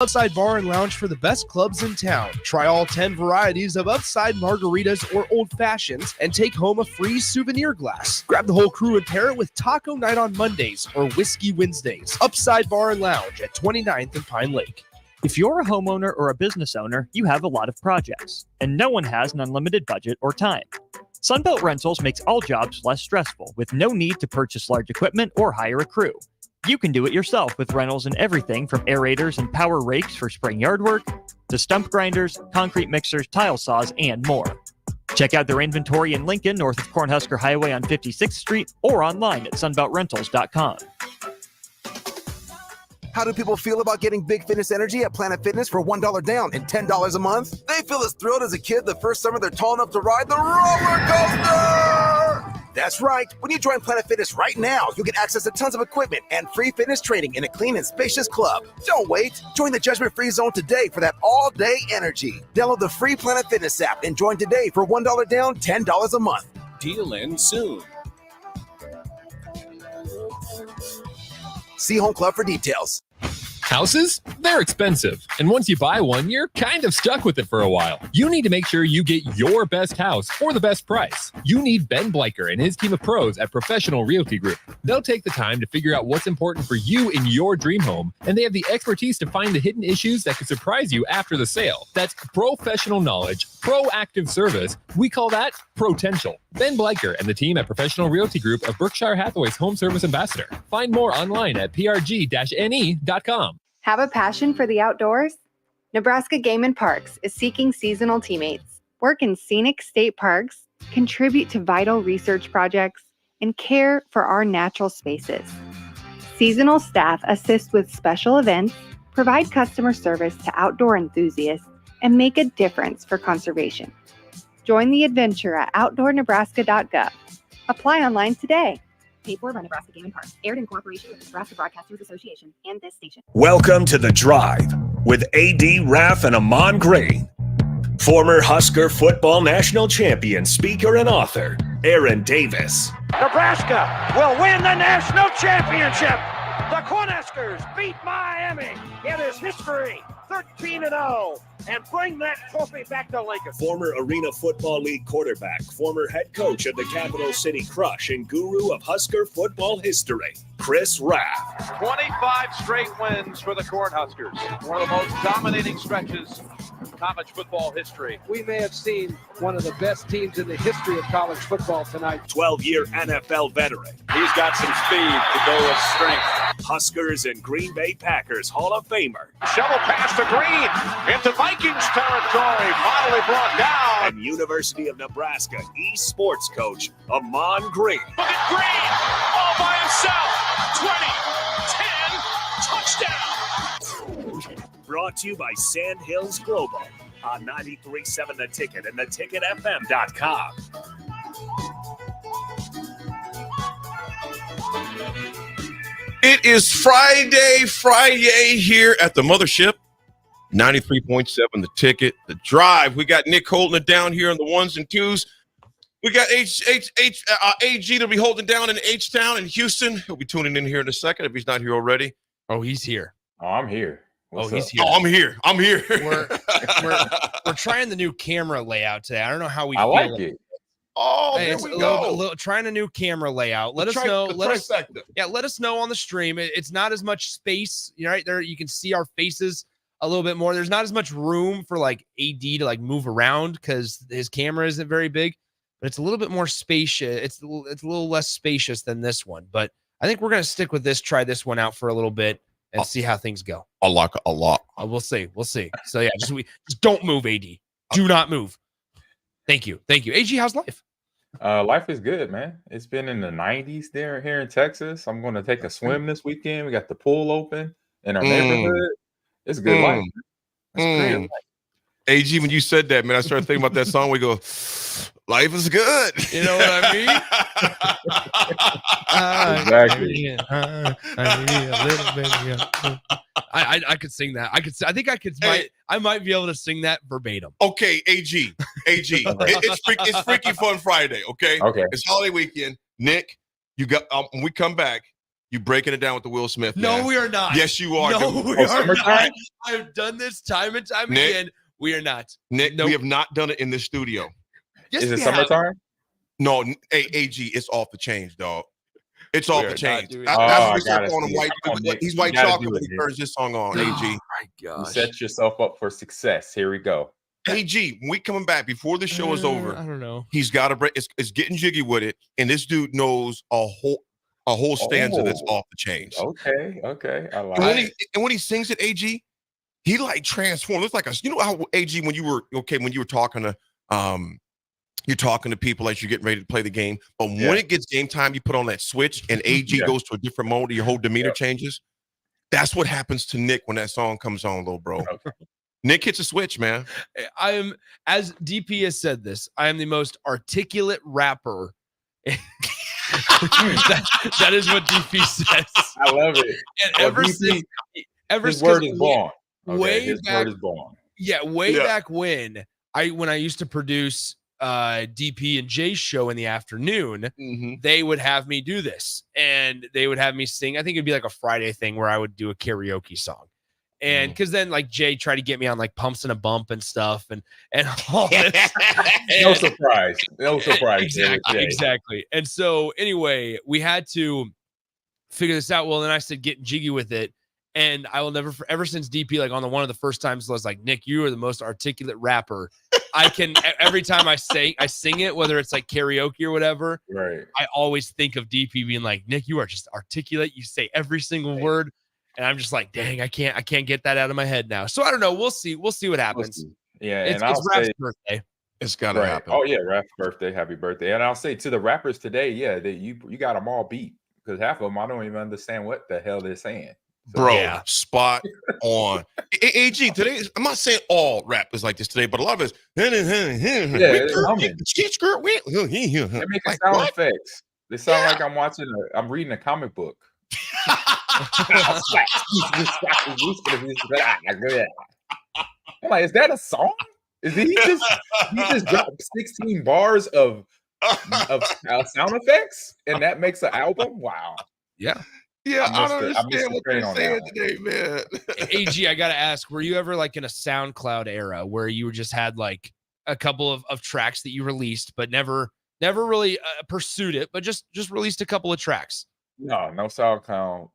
Upside Bar and Lounge for the best clubs in town. Try all 10 varieties of Upside margaritas or old fashions and take home a free souvenir glass. Grab the whole crew and pair it with Taco Night on Mondays or Whiskey Wednesdays. Upside Bar and Lounge at 29th and Pine Lake. If you're a homeowner or a business owner, you have a lot of projects, and no one has an unlimited budget or time. Sunbelt Rentals makes all jobs less stressful with no need to purchase large equipment or hire a crew. You can do it yourself with rentals and everything from aerators and power rakes for spring yard work to stump grinders, concrete mixers, tile saws, and more. Check out their inventory in Lincoln, north of Cornhusker Highway on 56th Street, or online at sunbeltrentals.com. How do people feel about getting Big Fitness Energy at Planet Fitness for $1 down and $10 a month? They feel as thrilled as a kid the first summer they're tall enough to ride the roller coaster! That's right. When you join Planet Fitness right now, you'll get access to tons of equipment and free fitness training in a clean and spacious club. Don't wait. Join the judgment-free zone today for that all-day energy. Download the free Planet Fitness app and join today for $1 down, $10 a month. Deal ends soon. See Home Club for details. Houses? They're expensive. And once you buy one, you're kind of stuck with it for a while. You need to make sure you get your best house for the best price. You need Ben Bleicher and his team of pros at Professional Realty Group. They'll take the time to figure out what's important for you in your dream home, and they have the expertise to find the hidden issues that could surprise you after the sale. That's professional knowledge, proactive service. We call that potential. Ben Bleicher and the team at Professional Realty Group of Berkshire Hathaway's Home Service Ambassador. Find more online at prg-ne.com. Have a passion for the outdoors? Nebraska Game and Parks is seeking seasonal teammates. Work in scenic state parks, contribute to vital research projects, and care for our natural spaces. Seasonal staff assist with special events, provide customer service to outdoor enthusiasts, and make a difference for conservation. Join the adventure at outdoornebraska.gov. Apply online today. Paid for by Nebraska Game and Parks. Aired in cooperation with the Nebraska Broadcasters Association and this station. Welcome to The Drive with A.D. Raff and Ahman Green. Former Husker football national champion, speaker, and author, Aaron Davis. Nebraska will win the national championship. The Cornhuskers beat Miami. It is history, 13-0, and bring that trophy back to Lincoln. Former Arena Football League quarterback, former head coach of the Capital City Crush, and guru of Husker football history, Chris Raff. 25 straight wins for the Cornhuskers. One of the most dominating stretches in college football history. We may have seen one of the best teams in the history of college football tonight. 12-year NFL veteran. He's got some speed to go with strength. Huskers and Green Bay Packers Hall of Famer. Shovel pass to Green into Vikings territory. Finally brought down. And University of Nebraska eSports coach, Ahman Green. Look at Green all by himself. 20, 10, touchdown. Brought to you by Sand Hills Global on 93.7 The Ticket and theticketfm.com. It is Friday here at the mothership. 93.7 The Ticket, The Drive. We got Nick holding it down here on the ones and twos. We got AG to be holding down in H-Town in Houston. He'll be tuning in here in a second if he's not here already. Oh, he's here. Oh, I'm here. He's here. Oh, I'm here. We're trying the new camera layout today. I don't know how we feel. I like it. Oh, there we go. Trying a new camera layout. Let us know. Let us know on the stream. It's not as much space. Right there, you can see our faces a little bit more. There's not as much room for like AD to like move around because his camera isn't very big. But it's a little bit more spacious. It's a little less spacious than this one. But I think we're gonna stick with this. Try this one out for a little bit and see how things go. A lot. We'll see. So yeah, just don't move, AD. Do not move. Thank you. AG, how's life? Life is good, man. It's been in the 90s there here in Texas. I'm going to take a swim this weekend. We got the pool open in our neighborhood. It's a good life. It's great life. AG, when you said that, man, I started thinking about that song. We go, life is good. You know what I mean? Exactly. I could sing that. I might be able to sing that verbatim. Okay, AG. It's Freaky Fun Friday, okay? Okay. It's holiday weekend. Nick, you got when we come back, You breaking it down with the Will Smith? No, man. we are not. Yes, you are. No, dude. we are not. I've done this time and time Nick, again. We are not. Nick, Nope. we have not done it in this studio. Yes, Is it we have. summertime? No, AG, it's off the change, dog. It's off the chain. doing That's that. what we start calling him white. He's white chocolate when he Nick. turns this song on. Oh AG. my You gosh. set yourself up for success. Here we go. AG, when we coming back before the show is over, I don't know. he's got to break. It's getting jiggy with it, and this dude knows a whole stanza that's off the chains. Okay. I like And it. when he sings it, AG, he like transforms. It's like you know how AG when you were talking to you're talking to people as you're getting ready to play the game, but when it gets game time, you put on that switch, and AG goes to a different mode. Your whole demeanor changes. That's what happens to Nick when that song comes on, little bro. Okay. Nick hits a switch, man. I am, as DP has said this, I am the most articulate rapper. that is what DP says. I love it. And ever since his word is born. Way his back, word is born. Yeah, back when I used to produce DP and Jay's show in the afternoon, they would have me do this, and they would have me sing. I think it'd be like a Friday thing where I would do a karaoke song. And because then like Jay tried to get me on like Pumps and a Bump and stuff and all this. No surprise. Exactly. And so anyway, we had to figure this out. Well, then I said, get jiggy with it. And I will never, ever since DP, like on one of the first times, I was like, Nick, you are the most articulate rapper. I can, every time I sing it, whether it's like karaoke or whatever, right? I always think of DP being like, Nick, you are just articulate. You say every single word. And I'm just like, dang, I can't get that out of my head now. So I don't know. We'll see what happens. Yeah, it's Raph's birthday. It's gotta happen. Oh yeah, Raph's birthday. Happy birthday! And I'll say to the rappers today, you got them all beat because half of them I don't even understand what the hell they're saying. So, Bro, spot on. AG, today, I'm not saying all rap is like this today, but a lot of it's They make like, sound effects. They sound like I'm reading a comic book. I'm like, is that a song? Is he just dropped 16 bars of sound effects, and that makes an album? Wow. Yeah. Yeah, I don't understand what they're saying today, man. AG, I gotta ask, were you ever like in a SoundCloud era where you just had like a couple of tracks that you released, but never really pursued it, but just released a couple of tracks? No SoundCloud.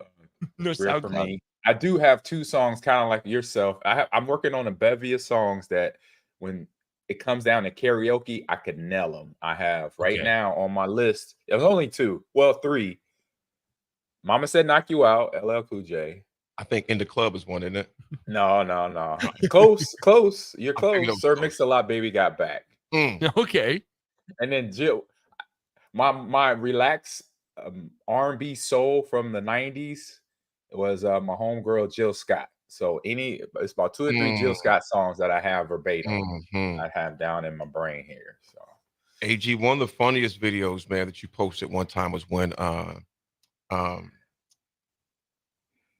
No SoundCloud. For me. I do have 2 songs, kind of like yourself. I'm working on a bevy of songs that when it comes down to karaoke, I could nail them. I have right now on my list. There's only 2, well 3. Mama Said Knock You Out, LL Cool J. I think In the Club is one, isn't it? No. Close. You're close. Sir Mix-a-Lot, Baby Got Back. Okay. And then Jill, my relax R&B soul from the 90s was my homegirl Jill Scott. So it's about 2 or 3 Jill Scott songs that I have verbatim. I have down in my brain here. So AG, one of the funniest videos, man, that you posted one time was when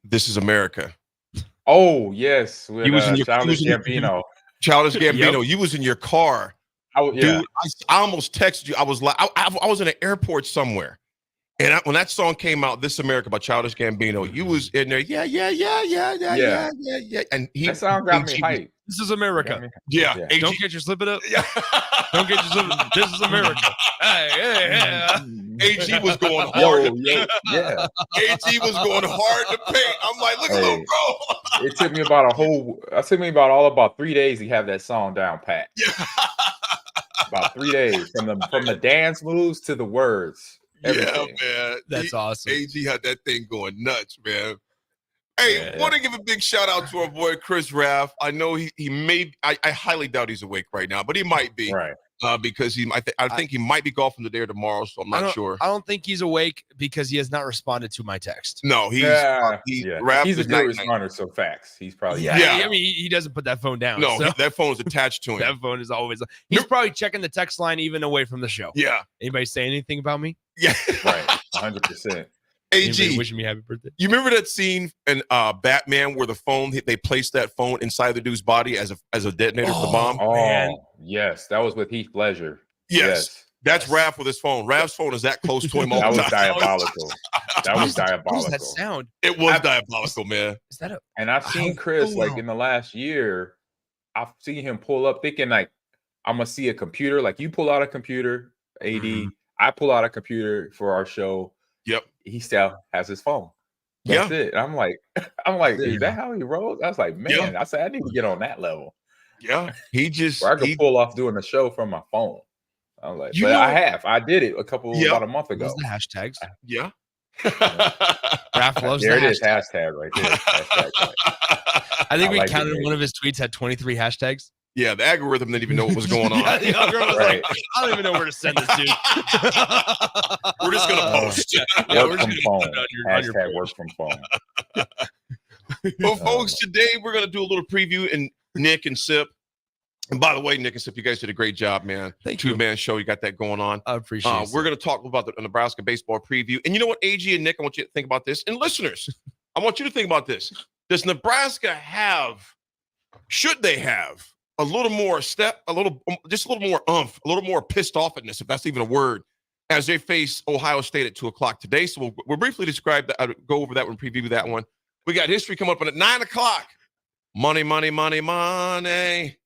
This Is America. Oh yes, with, he was in your Childish Gambino. Childish Gambino. You was in your car, dude. I almost texted you. I was like, I was in an airport somewhere, and when that song came out, "This America" by Childish Gambino, you was in there. Yeah. And that song got me hyped. This is America. Yeah. Don't get your slipping up. Yeah. Don't get your slipping up. This is America. Hey. AG was going hard. Yeah. AG was going hard to paint. I'm like, look at little bro. It took me about 3 days to have that song down pat. About 3 days from the dance moves to the words. Everything. Yeah, man. That's awesome. AG had that thing going nuts, man. Hey, want to give a big shout out to our boy Chris Raff. I know he may. I highly doubt he's awake right now, but he might be. Right. Because I think he might be golfing today or tomorrow, so I'm not sure. I don't think he's awake because he has not responded to my text. No, he's a good responder, so facts. He's probably I mean, he doesn't put that phone down. No, so. that phone's attached to him. That phone is always. He's probably checking the text line even away from the show. Yeah. Anybody say anything about me? Yeah. Right. 100%. AG, wishing me happy birthday. You remember that scene in Batman where they placed that phone inside the dude's body as a detonator for the bomb? Oh, man. Yes, that was with Heath Ledger. Yes. That's Raff with his phone. Raff's phone is that close to him all the time. That was diabolical. That was What diabolical. is that sound? It was diabolical, man. Is that a? And I've seen Chris like in the last year. I've seen him pull up thinking like I'm gonna see a computer. Like you pull out a computer, AD. I pull out a computer for our show. Yep. He still has his phone. That's it. I'm like, is that how he rolls? I was like, man. I said I need to get on that level. Yeah. He just where I could pull off doing the show from my phone. I was like, I did it about a month ago. Those are the hashtags. Yeah. Raph loves there the it is, hashtag right there. Hashtag. I think we counted one of his tweets had 23 hashtags. Yeah, the algorithm didn't even know what was going on. Yeah, the algorithm was like, I don't even know where to send this, dude. We're just gonna post. Work from phone. Hashtag work from phone. Well, folks, today we're gonna do a little preview, and Nick and Sip. And by the way, Nick and Sip, you guys did a great job, man. Two-man show, you got that going on. I appreciate it. We're gonna talk about the Nebraska baseball preview, and you know what, AG and Nick, I want you to think about this, and listeners, I want you to think about this. Does Nebraska should they have a little more just a little more oomph, a little more pissed offness, if that's even a word, as they face Ohio State at 2:00 today? So we'll briefly describe that, go over that one, preview that one. We got history coming up at 9:00. Money, money, money, money.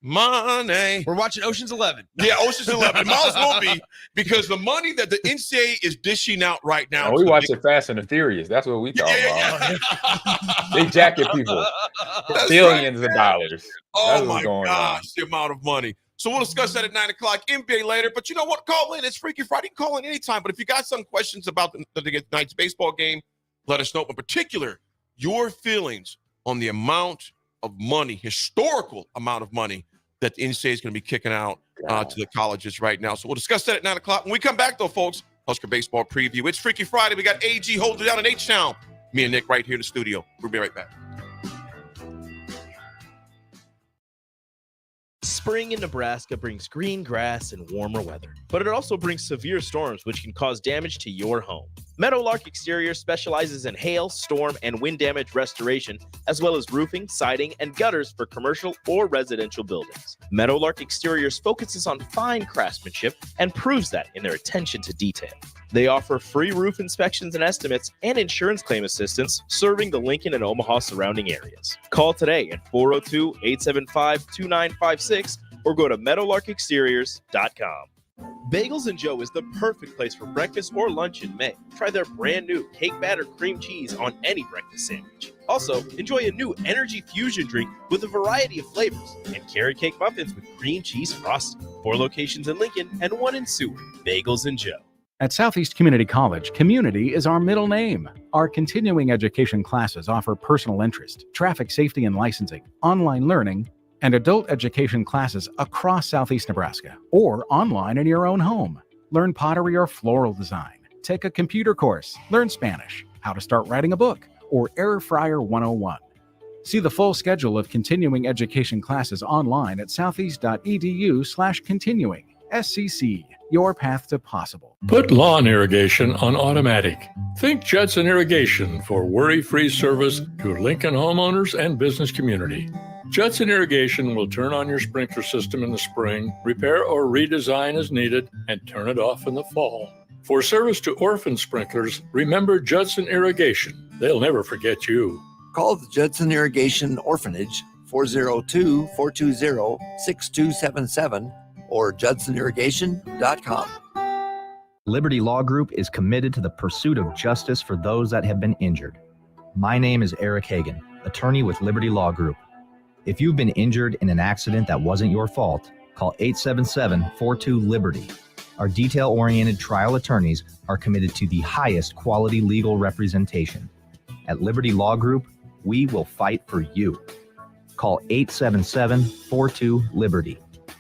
Money. We're watching Ocean's 11. Yeah, Ocean's 11. Miles won't be, because the money that the NCAA is dishing out right now. We watching Fast and the Furious. That's what we talk about. They jacket people for billions of dollars. Oh my gosh, the amount of money. So we'll discuss that at 9:00. NBA later. But you know what? Call in. It's Freaky Friday. Call in anytime. But if you got some questions about the night's baseball game, let us know. In particular, your feelings on the amount of money, historical amount of money, that the NCAA is going to be kicking out to the colleges right now. So we'll discuss that at 9:00. When we come back, though, folks, Husker Baseball Preview. It's Freaky Friday. We got AG holding it down in H-Town. Me and Nick right here in the studio. We'll be right back. Spring in Nebraska brings green grass and warmer weather, but it also brings severe storms which can cause damage to your home. Meadowlark Exterior specializes in hail, storm, and wind damage restoration, as well as roofing, siding, and gutters for commercial or residential buildings. Meadowlark Exteriors focuses on fine craftsmanship and proves that in their attention to detail. They offer free roof inspections and estimates and insurance claim assistance, serving the Lincoln and Omaha surrounding areas. Call today at 402-875-2956 or go to meadowlarkexteriors.com. Bagels & Joe is the perfect place for breakfast or lunch in May. Try their brand new cake batter cream cheese on any breakfast sandwich. Also, enjoy a new energy fusion drink with a variety of flavors and carrot cake muffins with cream cheese frosting. 4 locations in Lincoln and 1 in Seward. Bagels & Joe. At Southeast Community College, community is our middle name. Our continuing education classes offer personal interest, traffic safety and licensing, online learning, and adult education classes across Southeast Nebraska, or online in your own home. Learn pottery or floral design, take a computer course, learn Spanish, how to start writing a book, or Air Fryer 101. See the full schedule of continuing education classes online at southeast.edu/continuing. SCC, your path to possible. Put lawn irrigation on automatic. Think Judson Irrigation for worry-free service to Lincoln homeowners and business community. Judson Irrigation will turn on your sprinkler system in the spring, repair or redesign as needed, and turn it off in the fall. For service to orphan sprinklers, remember Judson Irrigation. They'll never forget you. Call the Judson Irrigation Orphanage 402-420-6277 or judsonirrigation.com. Liberty Law Group is committed to the pursuit of justice for those that have been injured. My name is Eric Hagan, attorney with Liberty Law Group. If you've been injured in an accident that wasn't your fault, call 877-42-LIBERTY. Our detail-oriented trial attorneys are committed to the highest quality legal representation. At Liberty Law Group, we will fight for you. Call 877-42-LIBERTY.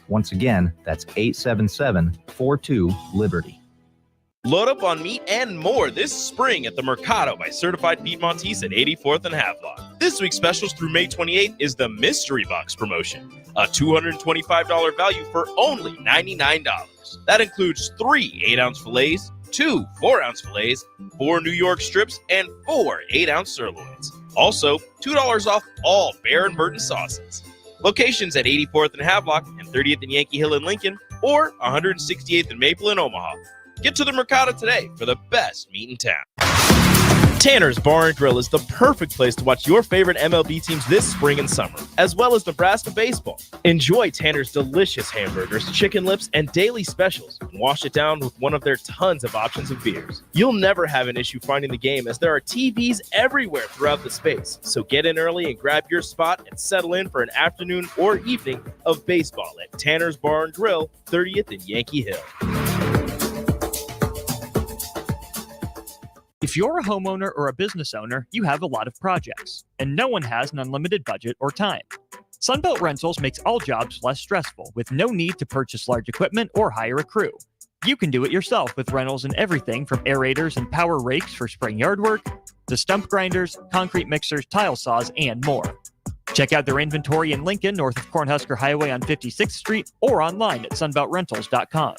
Once again, that's 877-42-LIBERTY. Load up on meat and more this spring at the Mercado by Certified Piedmontese at 84th and Havelock. This week's specials through May 28th is the Mystery Box promotion, a $225 value for only $99. That includes 3 8-ounce fillets, 2 4-ounce fillets, 4 New York strips, and 4 8-ounce sirloins. Also, $2 off all Bear and Burton sauces. Locations at 84th and Havelock and 30th and Yankee Hill in Lincoln, or 168th and Maple in Omaha. Get to the Mercado today for the best meat in town. Tanner's Bar and Grill is the perfect place to watch your favorite MLB teams this spring and summer, as well as Nebraska baseball. Enjoy Tanner's delicious hamburgers, chicken lips, and daily specials, and wash it down with one of their tons of options of beers. You'll never have an issue finding the game, as there are TVs everywhere throughout the space. So get in early and grab your spot and settle in for an afternoon or evening of baseball at Tanner's Bar and Grill, 30th and Yankee Hill. If you're a homeowner or a business owner, you have a lot of projects, and no one has an unlimited budget or time. Sunbelt Rentals makes all jobs less stressful with no need to purchase large equipment or hire a crew. You can do it yourself with rentals in everything from aerators and power rakes for spring yard work to stump grinders, concrete mixers, tile saws, and more. Check out their inventory in Lincoln, north of Cornhusker Highway on 56th Street, or online at sunbeltrentals.com.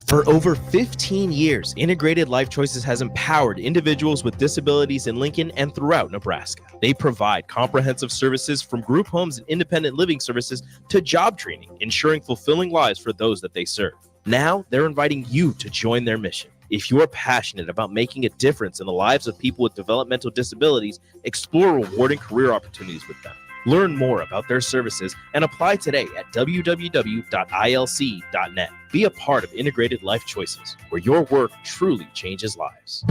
For over 15 years, Integrated Life Choices has empowered individuals with disabilities in Lincoln and throughout Nebraska. They provide comprehensive services from group homes and independent living services to job training, ensuring fulfilling lives for those that they serve. Now, they're inviting you to join their mission. If you're passionate about making a difference in the lives of people with developmental disabilities, explore rewarding career opportunities with them. Learn more about their services and apply today at www.ilc.net. Be a part of Integrated Life Choices, where your work truly changes lives.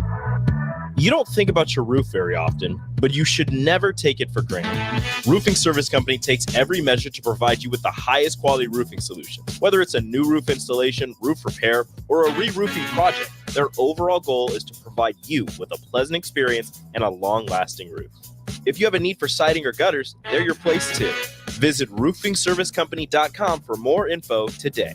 You don't think about your roof very often, but you should never take it for granted. Roofing Service Company takes every measure to provide you with the highest quality roofing solution. Whether it's a new roof installation, roof repair, or a re-roofing project, their overall goal is to provide you with a pleasant experience and a long-lasting roof. If you have a need for siding or gutters, they're your place too. Visit roofingservicecompany.com for more info today.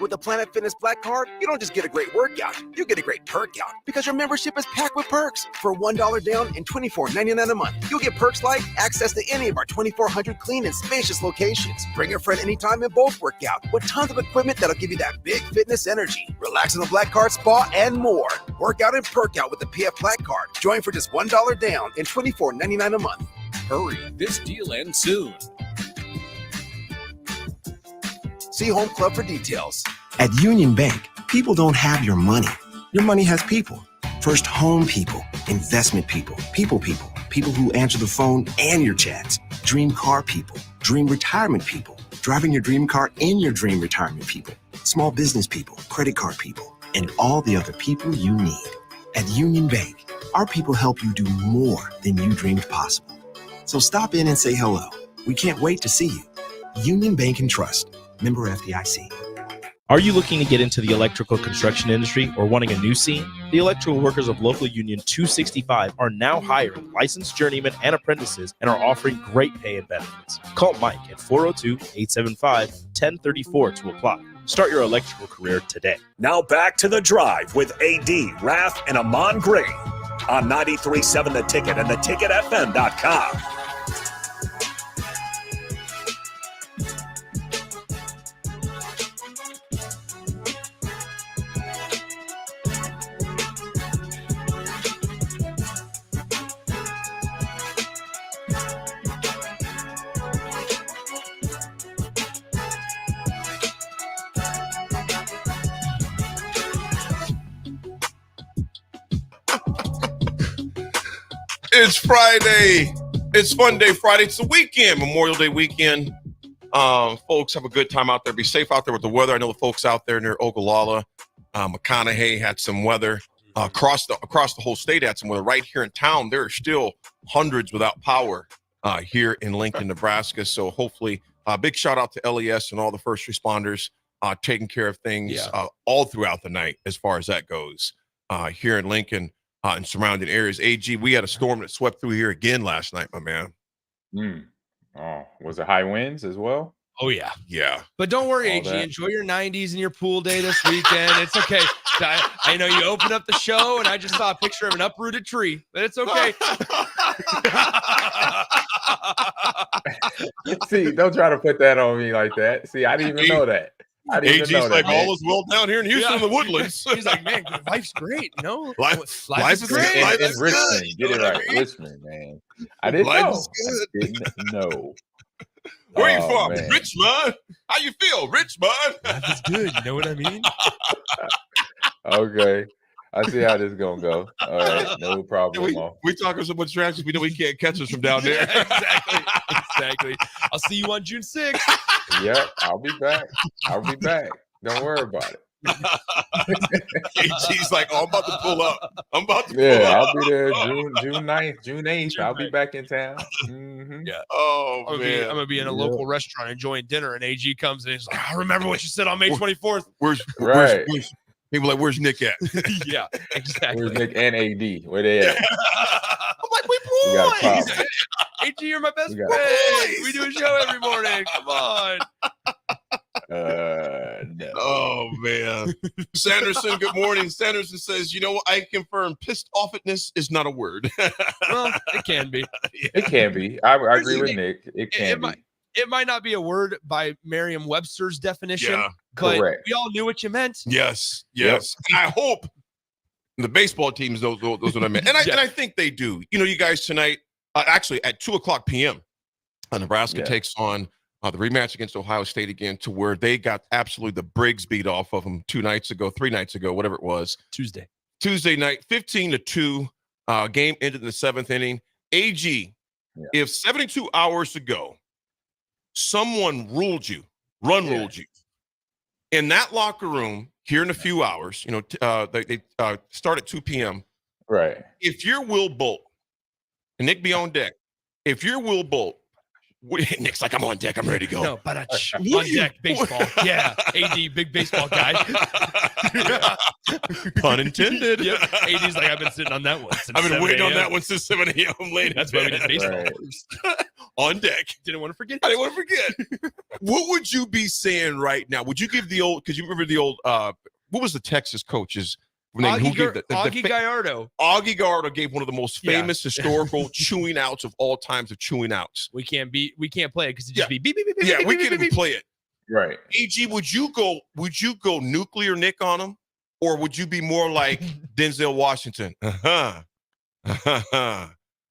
With the Planet Fitness Black Card, you don't just get a great workout, you get a great perk out because your membership is packed with perks. For $1 down and $24.99 a month, you'll get perks like access to any of our 2,400 clean and spacious locations. Bring a friend anytime and both work out with tons of equipment that'll give you that big fitness energy. Relax in the Black Card spa and more. Work out and perk out with the PF Black Card. Join for just $1 down and $24.99 a month. Hurry, this deal ends soon. See Home Club for details. At Union Bank, people don't have your money. Your money has people. First home people, investment people, people who answer the phone and your chats, dream car people, dream retirement people, driving your dream car in your dream retirement people, small business people, credit card people, and all the other people you need. At Union Bank, our people help you do more than you dreamed possible. So stop in and say hello. We can't wait to see you. Union Bank and Trust. Member FDIC. Are you looking to get into the electrical construction industry or wanting a new scene? The electrical workers of Local Union 265 are now hiring licensed journeymen and apprentices and are offering great pay and benefits. Call Mike at 402-875-1034 to apply. Start your electrical career today. Now back to The Drive with AD, Raff, and Ahman Green on 93.7 The Ticket and theticketfm.com. It's Friday. It's Fun Day Friday. It's the weekend, Memorial Day weekend. Folks, have a good time out there. Be safe out there with the weather. I know the folks out there near Ogallala, McConaughey had some weather. Across the whole state had some weather. Right here in town, there are still hundreds without power here in Lincoln, Nebraska. So hopefully, big shout out to LES and all the first responders taking care of things all throughout the night as far as that goes here in Lincoln. And surrounding areas. AG, we had a storm that swept through here again last night, my man. Oh, was it high winds as well? Oh, yeah. Yeah. But don't worry, AG. Enjoy your 90s and your pool day this weekend. It's okay. I know you opened up the show, and I just saw a picture of an uprooted tree, but it's okay. See, don't try to put that on me like that. See, I didn't even know that. AG's like, all is well down here in Houston in the Woodlands. He's like, man, life's great. No, life is great. In Richmond, get it right. Richmond, man. I didn't know. I didn't know. Where you from? Man. Richmond. How you feel? Richmond. That's good. You know what I mean? Okay. I see how this is gonna go. All right, no problem. We talking so much trash we know we can't catch us from down there. Exactly. I'll see you on June 6th. Yep, I'll be back. Don't worry about it. AG's like, oh, I'm about to pull up. I'll be there June 9th, June 8th. I'll be back in town. Mm-hmm. Yeah. Oh, I'm man. gonna be in a local restaurant enjoying dinner, and AG comes and he's like, I remember what you said on May 24th. Where's people like, where's Nick at? Yeah, exactly. Where's Nick and AD? Where they at? I'm like, we boys. AG, you're my best friend. We do a show every morning. Come on. No. Oh, man. Sanderson, good morning. Sanderson says, you know what? I confirm pissed offness is not a word. Well, it can be. It can be. I agree with Nick. It can be. It might not be a word by Merriam-Webster's definition, but correct. we all knew what you meant. Yes. And I hope the baseball teams knows what I meant. And I think they do. You know, you guys tonight, actually at 2:00 p.m., Nebraska takes on the rematch against Ohio State again, to where they got absolutely the Briggs beat off of them 3 nights ago, whatever it was. Tuesday night, 15-2. Game ended in the 7th inning. AG, if 72 hours ago, someone ruled you in that locker room here in a few hours, you know, they start at 2 p.m. Right. If you're Will Bolt, and Nick be on deck, if you're Will Bolt, Nick's like, I'm on deck, I'm ready to go. No, but on deck, baseball. Yeah, AD, big baseball guy. Pun intended. Yep. AD's like, I've been sitting on that one since I've been waiting on that one since 7 a.m. late. That's why we did baseball on deck. Didn't want to forget. I didn't want to forget. What would you be saying right now? Would you give the old, because you remember the old, what was the Texas coaches? Augie Gallardo. Augie Gallardo gave one of the most famous historical chewing outs of all times of chewing outs. We can't play it because it just be beep, beep, beep, yeah, beep, we beep, can't beep, even play it. Right. AG, would you go nuclear Nick on him? Or would you be more like Denzel Washington?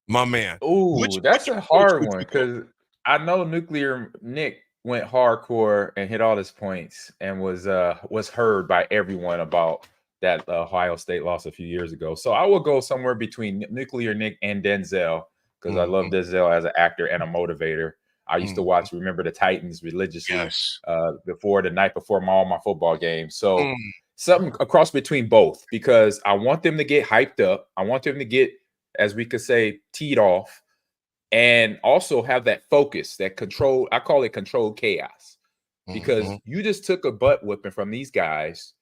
My man. Ooh, that's a hard one, because I know nuclear Nick went hardcore and hit all his points and was heard by everyone about that Ohio State loss a few years ago. So I will go somewhere between Nuclear Nick and Denzel, because I love Denzel as an actor and a motivator. I used to watch Remember the Titans religiously the night before all my football games. So something across between both, because I want them to get hyped up. I want them to get, as we could say, teed off, and also have that focus, that control. I call it controlled chaos, because you just took a butt whipping from these guys.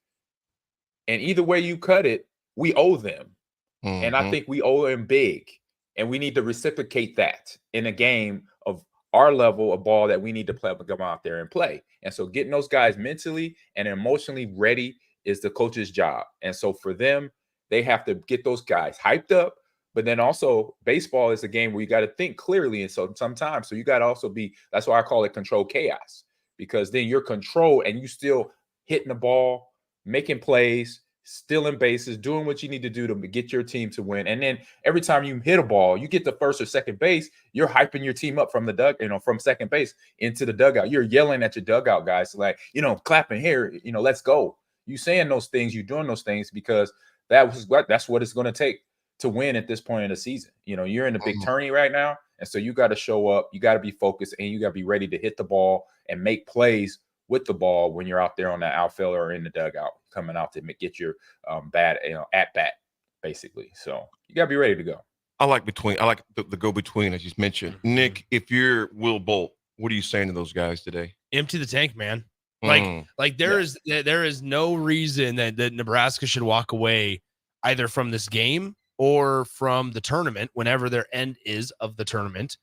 And either way you cut it, we owe them. And I think we owe them big. And we need to reciprocate that in a game of our level of ball that we need to play, come out there and play. And so getting those guys mentally and emotionally ready is the coach's job. And so for them, they have to get those guys hyped up. But then also, baseball is a game where you got to think clearly. And so sometimes, you got to also be, that's why I call it controlled chaos, because then you're controlled and you still hitting the ball, making plays, stealing bases, doing what you need to do to get your team to win. And then every time you hit a ball, you get to first or second base, you're hyping your team up from the from second base into the dugout. You're yelling at your dugout guys, like, clapping here, let's go. You saying those things, you doing those things, because that's what it's going to take to win at this point in the season. You're in the big tourney right now. And so you got to show up, you got to be focused, and you got to be ready to hit the ball and make plays with the ball when you're out there on the outfield or in the dugout, coming out to get your at bat, basically. So you gotta be ready to go. I like the go between, as you mentioned. Nick, if you're Will Bolt, what are you saying to those guys today? Empty the tank, man. Like there is no reason that Nebraska should walk away either from this game or from the tournament, whenever their end is of the tournament,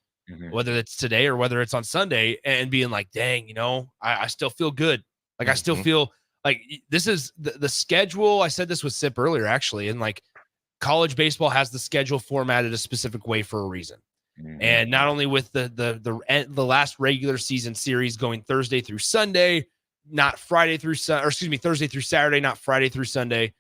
whether it's today or whether it's on Sunday, and being like, dang, I still feel good. Like I still feel like this is the schedule. I said this with Sip earlier, actually, and like college baseball has the schedule formatted a specific way for a reason. And not only with the last regular season series going Thursday through Sunday, not Friday through Thursday through Saturday, not Friday through Sunday.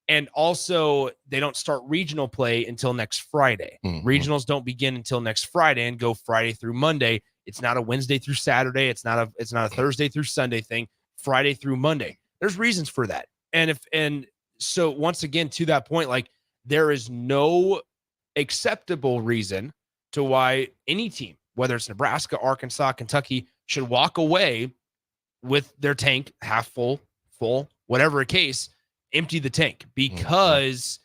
And also, they don't start regional play until next Friday. Regionals don't begin until next Friday and go Friday through Monday It's not a Wednesday through Saturday. It's not a Thursday through Sunday thing, Friday through Monday. There's reasons for that. And so once again, to that point, like there is no acceptable reason to why any team, whether it's Nebraska, Arkansas, Kentucky, should walk away with their tank half full, whatever a case, empty the tank, because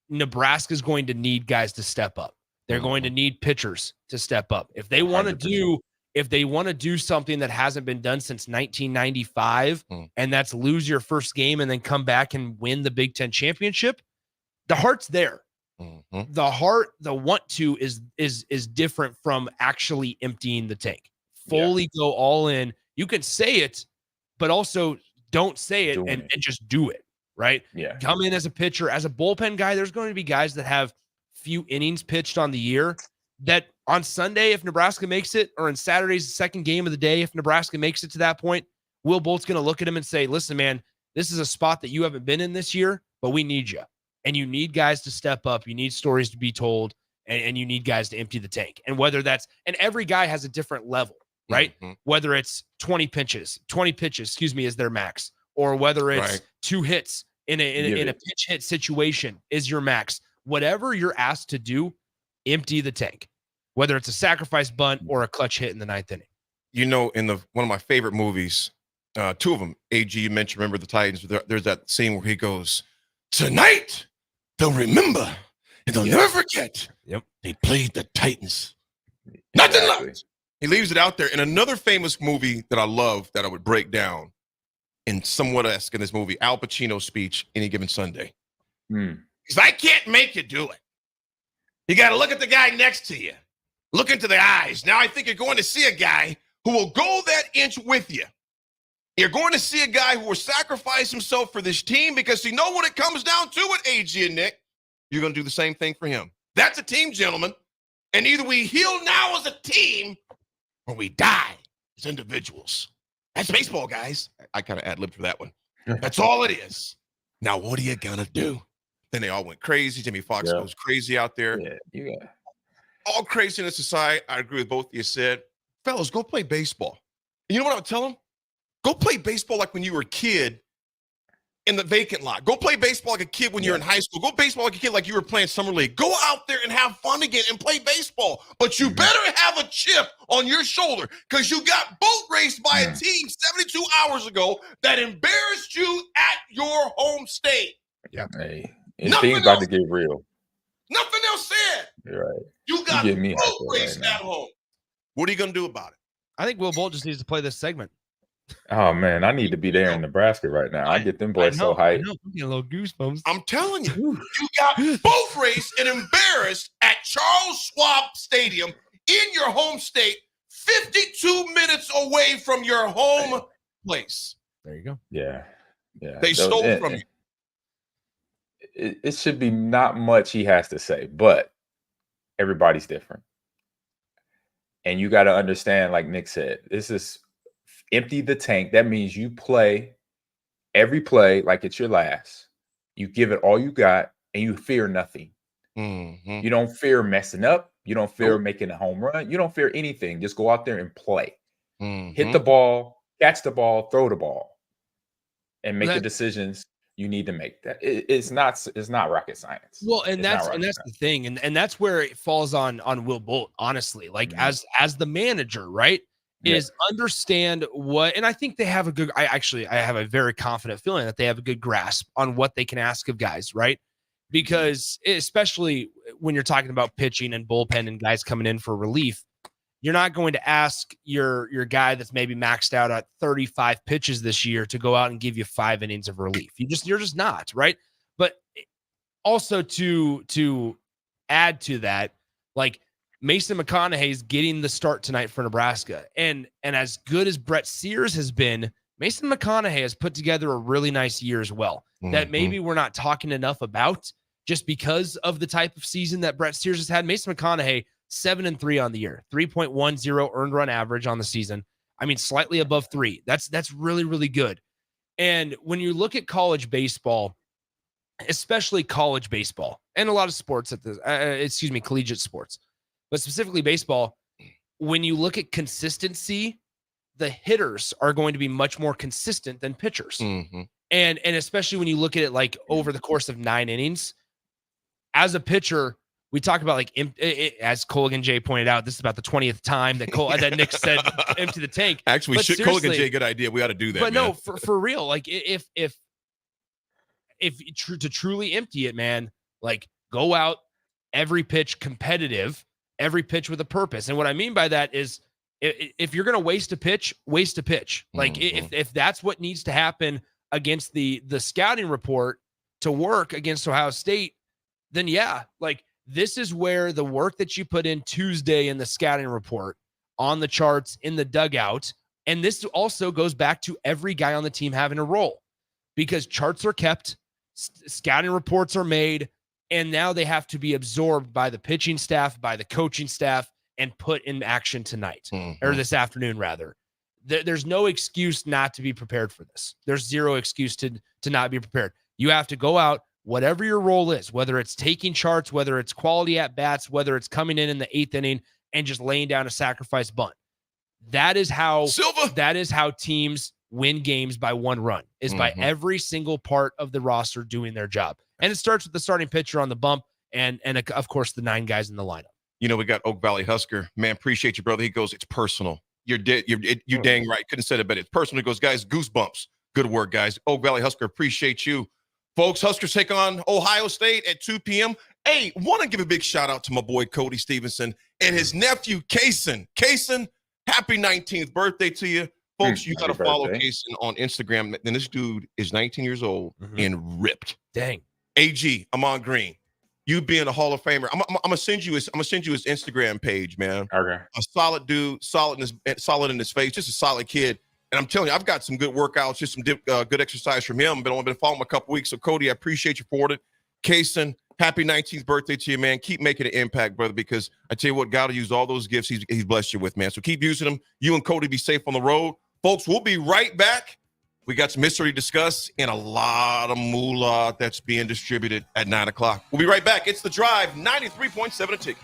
Nebraska is going to need guys to step up. They're going to need pitchers to step up. If they want to do something that hasn't been done since 1995, and that's lose your first game and then come back and win the Big Ten championship, the heart's there. The want to is different from actually emptying the tank. Fully go all in. You can say it, but also don't say it and just do it. Right? Yeah. Come in as a pitcher, as a bullpen guy. There's going to be guys that have few innings pitched on the year that on Sunday, if Nebraska makes it, or in Saturday's second game of the day, if Nebraska makes it to that point, Will Bolt's going to look at him and say, listen, man, this is a spot that you haven't been in this year, but we need you. And you need guys to step up. You need stories to be told, and you need guys to empty the tank. And whether that's, and every guy has a different level, right? Whether it's 20 pitches, is their max, or whether it's 2 hits in a pitch hit situation is your max. Whatever you're asked to do, empty the tank, whether it's a sacrifice bunt or a clutch hit in the 9th inning. You know, in one of my favorite movies, 2 of them, AG, you mentioned, remember the Titans, there's that scene where he goes, tonight they'll remember and they'll never forget. They played the Titans. Nothing left. He leaves it out there. In another famous movie that I love that I would break down in somewhat esque in this movie, Al Pacino's speech, Any Given Sunday. Because I can't make you do it. You got to look at the guy next to you. Look into the eyes. Now I think you're going to see a guy who will go that inch with you. You're going to see a guy who will sacrifice himself for this team, because you know what it comes down to with AG and Nick. You're going to do the same thing for him. That's a team, gentlemen. And either we heal now as a team or we die as individuals. That's baseball, guys. I kind of ad-libbed for that one. That's all it is. Now, what are you going to do? Then they all went crazy. Jimmy Fox goes crazy out there. All craziness aside, I agree with both of you said. Fellas, go play baseball. And you know what I would tell them? Go play baseball like when you were a kid in the vacant lot. Go play baseball like a kid when you're in high school. Go baseball like a kid like you were playing summer league. Go out there and have fun again and play baseball. But you better have a chip on your shoulder, because you got boat raced by a team 72 hours ago that embarrassed you at your home state. Hey, and things about to get real. Nothing else said. You're right. You got boat raced at home. What are you going to do about it? I think Will Bolt just needs to play this segment. Oh man, I need to be there in Nebraska right now. I get them boys so hyped. I'm getting a little goosebumps. I'm telling you, you got boat raced and embarrassed at Charles Schwab Stadium in your home state, 52 minutes away from your home place. There you go. Yeah. They stole from you. It should be not much he has to say, but everybody's different. And you got to understand, like Nick said, this is empty the tank. That means you play every play like it's your last. You give it all you got, and you fear nothing. You don't fear messing up. You don't fear making a home run. You don't fear anything. Just go out there and play. Hit the ball, catch the ball, throw the ball, and make the decisions you need to make. That it's not rocket science. Well, and that's the thing, and that's where it falls on Will Bolt, honestly. Like as the manager, right? Is understand what, and I think they have a good, I have a very confident feeling that they have a good grasp on what they can ask of guys, right? Because especially when you're talking about pitching and bullpen and guys coming in for relief, you're not going to ask your guy that's maybe maxed out at 35 pitches this year to go out and give you 5 innings of relief. You're just not, right? But also to add to that, like, Mason McConaughey is getting the start tonight for Nebraska. And as good as Brett Sears has been, Mason McConaughey has put together a really nice year as well that maybe we're not talking enough about just because of the type of season that Brett Sears has had. Mason McConaughey, 7-3 on the year, 3.10 earned run average on the season. I mean, slightly above 3. That's really, really good. And when you look at college baseball, especially college baseball and a lot of sports collegiate sports, but specifically baseball, when you look at consistency, the hitters are going to be much more consistent than pitchers. Mm-hmm. And especially when you look at it like over the course of 9 innings, as a pitcher, we talk about like, as Colgan J pointed out, this is about the 20th time that that Nick said empty the tank. Actually, Colgan J, good idea. We ought to do that. But man. no, for real, like if to truly empty it, man, like go out every pitch competitive, every pitch with a purpose. And what I mean by that is if you're going to waste a pitch, waste a pitch. Like if that's what needs to happen against the scouting report to work against Ohio State, then yeah, like this is where the work that you put in Tuesday in the scouting report, on the charts, in the dugout, and this also goes back to every guy on the team having a role, because charts are kept, scouting reports are made, and now they have to be absorbed by the pitching staff, by the coaching staff, and put in action tonight, or this afternoon, rather. There's no excuse not to be prepared for this. There's zero excuse to not be prepared. You have to go out, whatever your role is, whether it's taking charts, whether it's quality at bats, whether it's coming in the 8th inning and just laying down a sacrifice bunt. That is how teams win games by 1 run, is by every single part of the roster doing their job. And it starts with the starting pitcher on the bump and of course the 9 guys in the lineup. You know, we got Oak Valley Husker. Man, appreciate you, brother. He goes, it's personal. You're dang right. Couldn't have said it better. It's personal. He goes, guys, goosebumps. Good work, guys. Oak Valley Husker, appreciate you. Folks, Huskers take on Ohio State at 2 p.m. Hey, want to give a big shout out to my boy Cody Stevenson and his nephew, Kaysen. Kaysen, happy 19th birthday to you. Folks, you got to follow Kaysen on Instagram. And this dude is 19 years old and ripped. Dang. AG, Ahman Green. You being a Hall of Famer. I'm gonna send you his Instagram page, man. Okay. A solid dude, solid in his face, just a solid kid. And I'm telling you, I've got some good workouts, just some good exercise from him. But I've only been following him a couple weeks. So, Cody, I appreciate you for it. Kaysen, happy 19th birthday to you, man. Keep making an impact, brother, because I tell you what, God will use all those gifts he's blessed you with, man. So keep using them. You and Cody be safe on the road. Folks, we'll be right back. We got some history to discuss and a lot of moolah that's being distributed at 9 o'clock. We'll be right back. It's The Drive, 93.7 a ticket.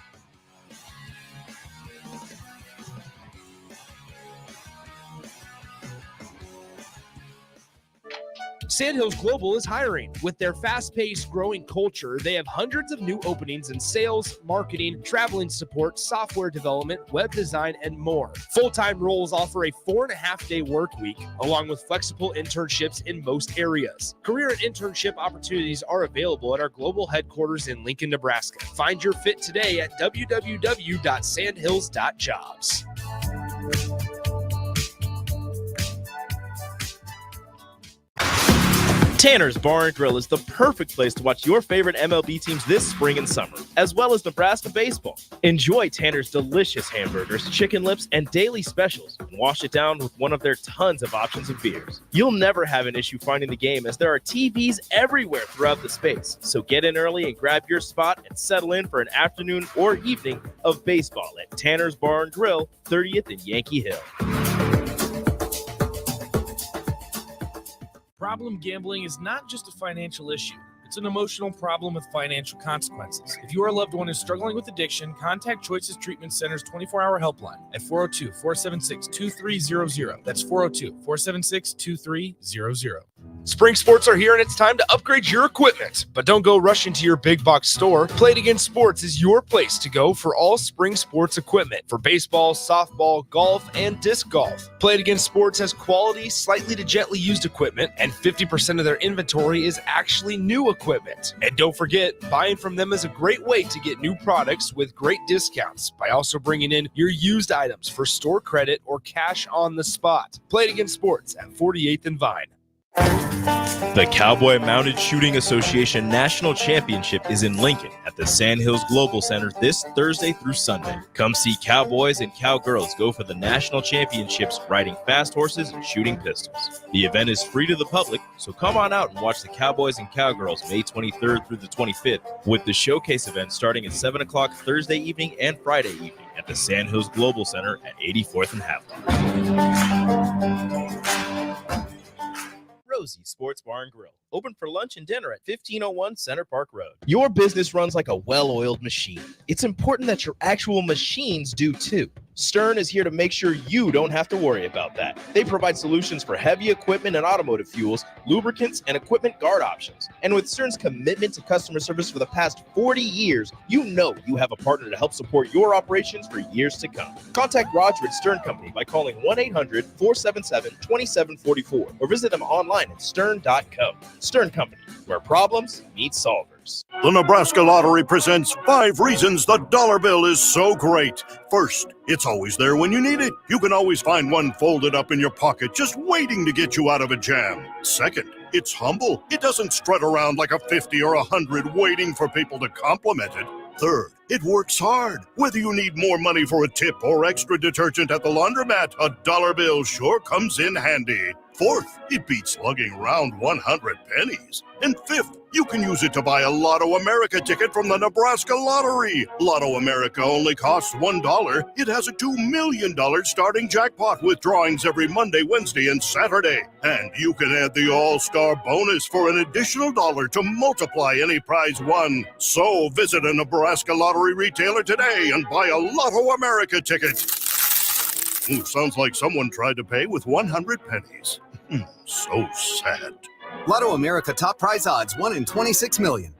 Sandhills Global is hiring. With their fast-paced, growing culture, they have hundreds of new openings in sales, marketing, traveling support, software development, web design, and more. Full-time roles offer a 4.5-day work week, along with flexible internships in most areas. Career and internship opportunities are available at our global headquarters in Lincoln, Nebraska. Find your fit today at www.sandhills.jobs. Tanner's Bar and Grill is the perfect place to watch your favorite MLB teams this spring and summer, as well as Nebraska baseball. Enjoy Tanner's delicious hamburgers, chicken lips, and daily specials, and wash it down with one of their tons of options of beers. You'll never have an issue finding the game, as there are TVs everywhere throughout the space. So get in early and grab your spot and settle in for an afternoon or evening of baseball at Tanner's Bar and Grill, 30th and Yankee Hill. Problem gambling is not just a financial issue. It's an emotional problem with financial consequences. If you or a loved one is struggling with addiction, contact Choices Treatment Center's 24-hour helpline at 402-476-2300. That's 402-476-2300. Spring sports are here, and it's time to upgrade your equipment. But don't go rushing to your big box store. Play It Again Sports is your place to go for all spring sports equipment for baseball, softball, golf, and disc golf. Play It Again Sports has quality, slightly to gently used equipment, and 50% of their inventory is actually new equipment. And don't forget, buying from them is a great way to get new products with great discounts by also bringing in your used items for store credit or cash on the spot. Play It Again Sports at 48th and Vine. The Cowboy Mounted Shooting Association National Championship is in Lincoln at the Sandhills Global Center this Thursday through Sunday. Come see cowboys and cowgirls go for the national championships riding fast horses and shooting pistols. The event is free to the public, so come on out and watch the cowboys and cowgirls May 23rd through the 25th, with the showcase event starting at 7 o'clock Thursday evening and Friday evening at the Sandhills Global Center at 84th and Havelock. Rosie Sports Bar and Grill, open for lunch and dinner at 1501 Center Park Road. Your business runs like a well-oiled machine. It's important that your actual machines do too. Stern is here to make sure you don't have to worry about that. They provide solutions for heavy equipment and automotive fuels, lubricants, and equipment guard options. And with Stern's commitment to customer service for the past 40 years, you know you have a partner to help support your operations for years to come. Contact Roger at Stern Company by calling 1-800-477-2744 or visit them online at stern.co. Stern Company, where problems meet solvers. The Nebraska Lottery presents 5 reasons the dollar bill is so great. First, it's always there when you need it. You can always find one folded up in your pocket just waiting to get you out of a jam. Second, it's humble. It doesn't strut around like a 50 or 100 waiting for people to compliment it. Third, it works hard. Whether you need more money for a tip or extra detergent at the laundromat, a dollar bill sure comes in handy. Fourth, it beats lugging around 100 pennies. And fifth, you can use it to buy a Lotto America ticket from the Nebraska Lottery. Lotto America only costs $1. It has a $2 million starting jackpot with drawings every Monday, Wednesday, and Saturday. And you can add the All-Star bonus for an additional $1 to multiply any prize won. So visit a Nebraska Lottery retailer today and buy a Lotto America ticket. Ooh, sounds like someone tried to pay with 100 pennies. So sad. Lotto America top prize odds, 1 in 26 million.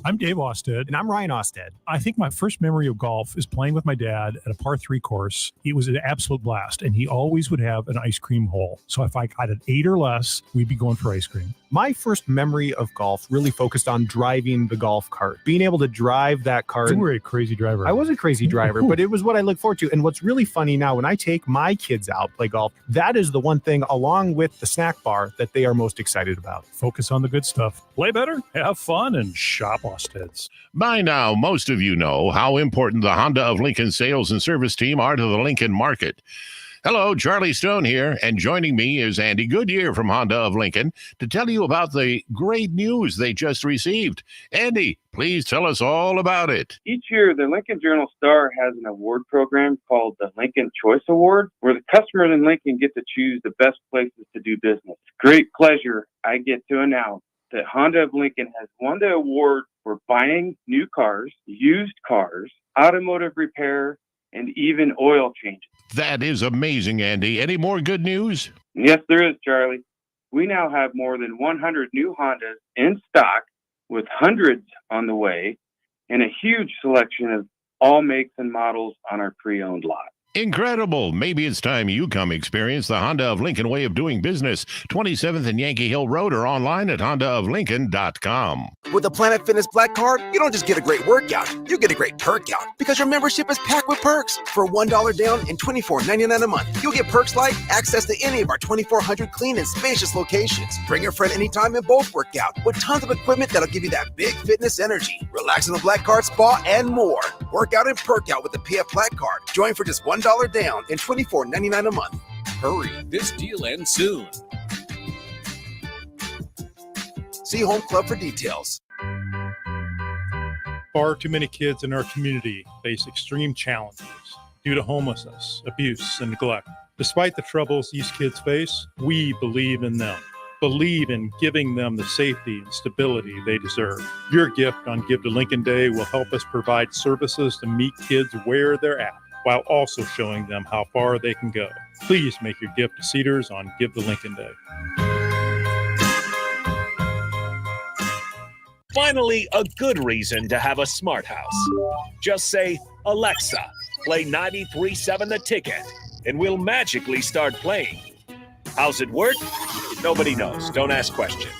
I'm Dave Osted. And I'm Ryan Osted. I think my first memory of golf is playing with my dad at a par 3 course. It was an absolute blast, and he always would have an ice cream hole. So if I got an 8 or less, we'd be going for ice cream. My first memory of golf really focused on driving the golf cart, being able to drive that cart. You were a crazy driver. I was a crazy driver, but it was what I look forward to. And what's really funny now, when I take my kids out play golf, that is the one thing, along with the snack bar, that they are most excited about. Focus on the good stuff. Play better, have fun, and shop Osted's. By now, most of you know how important the Honda of Lincoln sales and service team are to the Lincoln market. Hello, Charlie Stone here, and joining me is Andy Goodyear from Honda of Lincoln to tell you about the great news they just received. Andy, please tell us all about it. Each year, the Lincoln Journal-Star has an award program called the Lincoln Choice Award, where the customers in Lincoln get to choose the best places to do business. Great pleasure I get to announce that Honda of Lincoln has won the award for buying new cars, used cars, automotive repair, and even oil changes. That is amazing, Andy. Any more good news? Yes, there is, Charlie. We now have more than 100 new Hondas in stock, with hundreds on the way, and a huge selection of all makes and models on our pre-owned lot. Incredible. Maybe it's time you come experience the Honda of Lincoln way of doing business. 27th and Yankee Hill Road, or online at hondaoflincoln.com. With the Planet Fitness Black Card, you don't just get a great workout, you get a great perk out, because your membership is packed with perks. For $1 down and $24.99 a month, you'll get perks like access to any of our 2,400 clean and spacious locations. Bring your friend anytime and both work out, with tons of equipment that'll give you that big fitness energy. Relax in the Black Card spa and more. Work out and perk out with the PF Black Card. Join for just $1 down and $24.99 a month. Hurry. This deal ends soon. See Home Club for details. Far too many kids in our community face extreme challenges due to homelessness, abuse, and neglect. Despite the troubles these kids face, we believe in them. Believe in giving them the safety and stability they deserve. Your gift on Give to Lincoln Day will help us provide services to meet kids where they're at, while also showing them how far they can go. Please make your gift to Cedars on Give to Lincoln Day. Finally, a good reason to have a smart house. Just say, Alexa, play 93.7 The Ticket, and we'll magically start playing. How's it work? Nobody knows. Don't ask questions.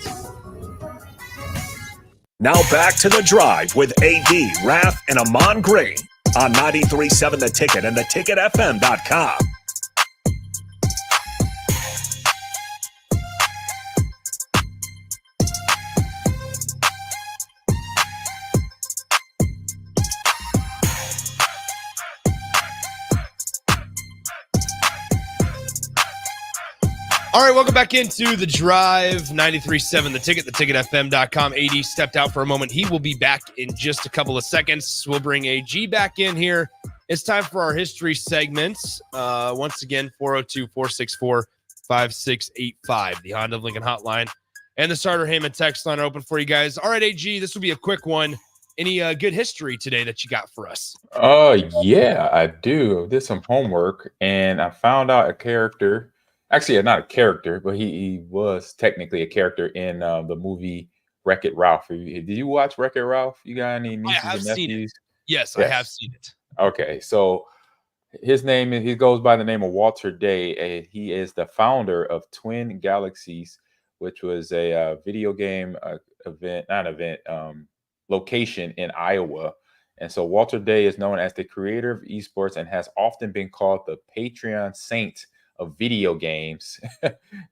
Now back to The Drive with AD, Raff, and Ahman Green on 93.7 The Ticket and theticketfm.com. All right, welcome back into The Drive, 93.7 The Ticket, theticketfm.com. AD stepped out for a moment. He will be back in just a couple of seconds. We'll bring AG back in here. It's time for our history segments. Once again, 402-464-5685, the Honda of Lincoln hotline, and the Starter Heyman text line are open for you guys. All right, AG, this will be a quick one. any good history today that you got for us? Yeah, I do. I did some homework and I found out a character. Actually, not a character, but he was technically a character in the movie Wreck-It Ralph. Did you watch Wreck-It Ralph? You got any nieces and nephews? Yes, I have seen it. Okay, so he goes by the name of Walter Day, and he is the founder of Twin Galaxies, which was a video game location in Iowa. And so Walter Day is known as the creator of esports and has often been called the Patreon saint of video games.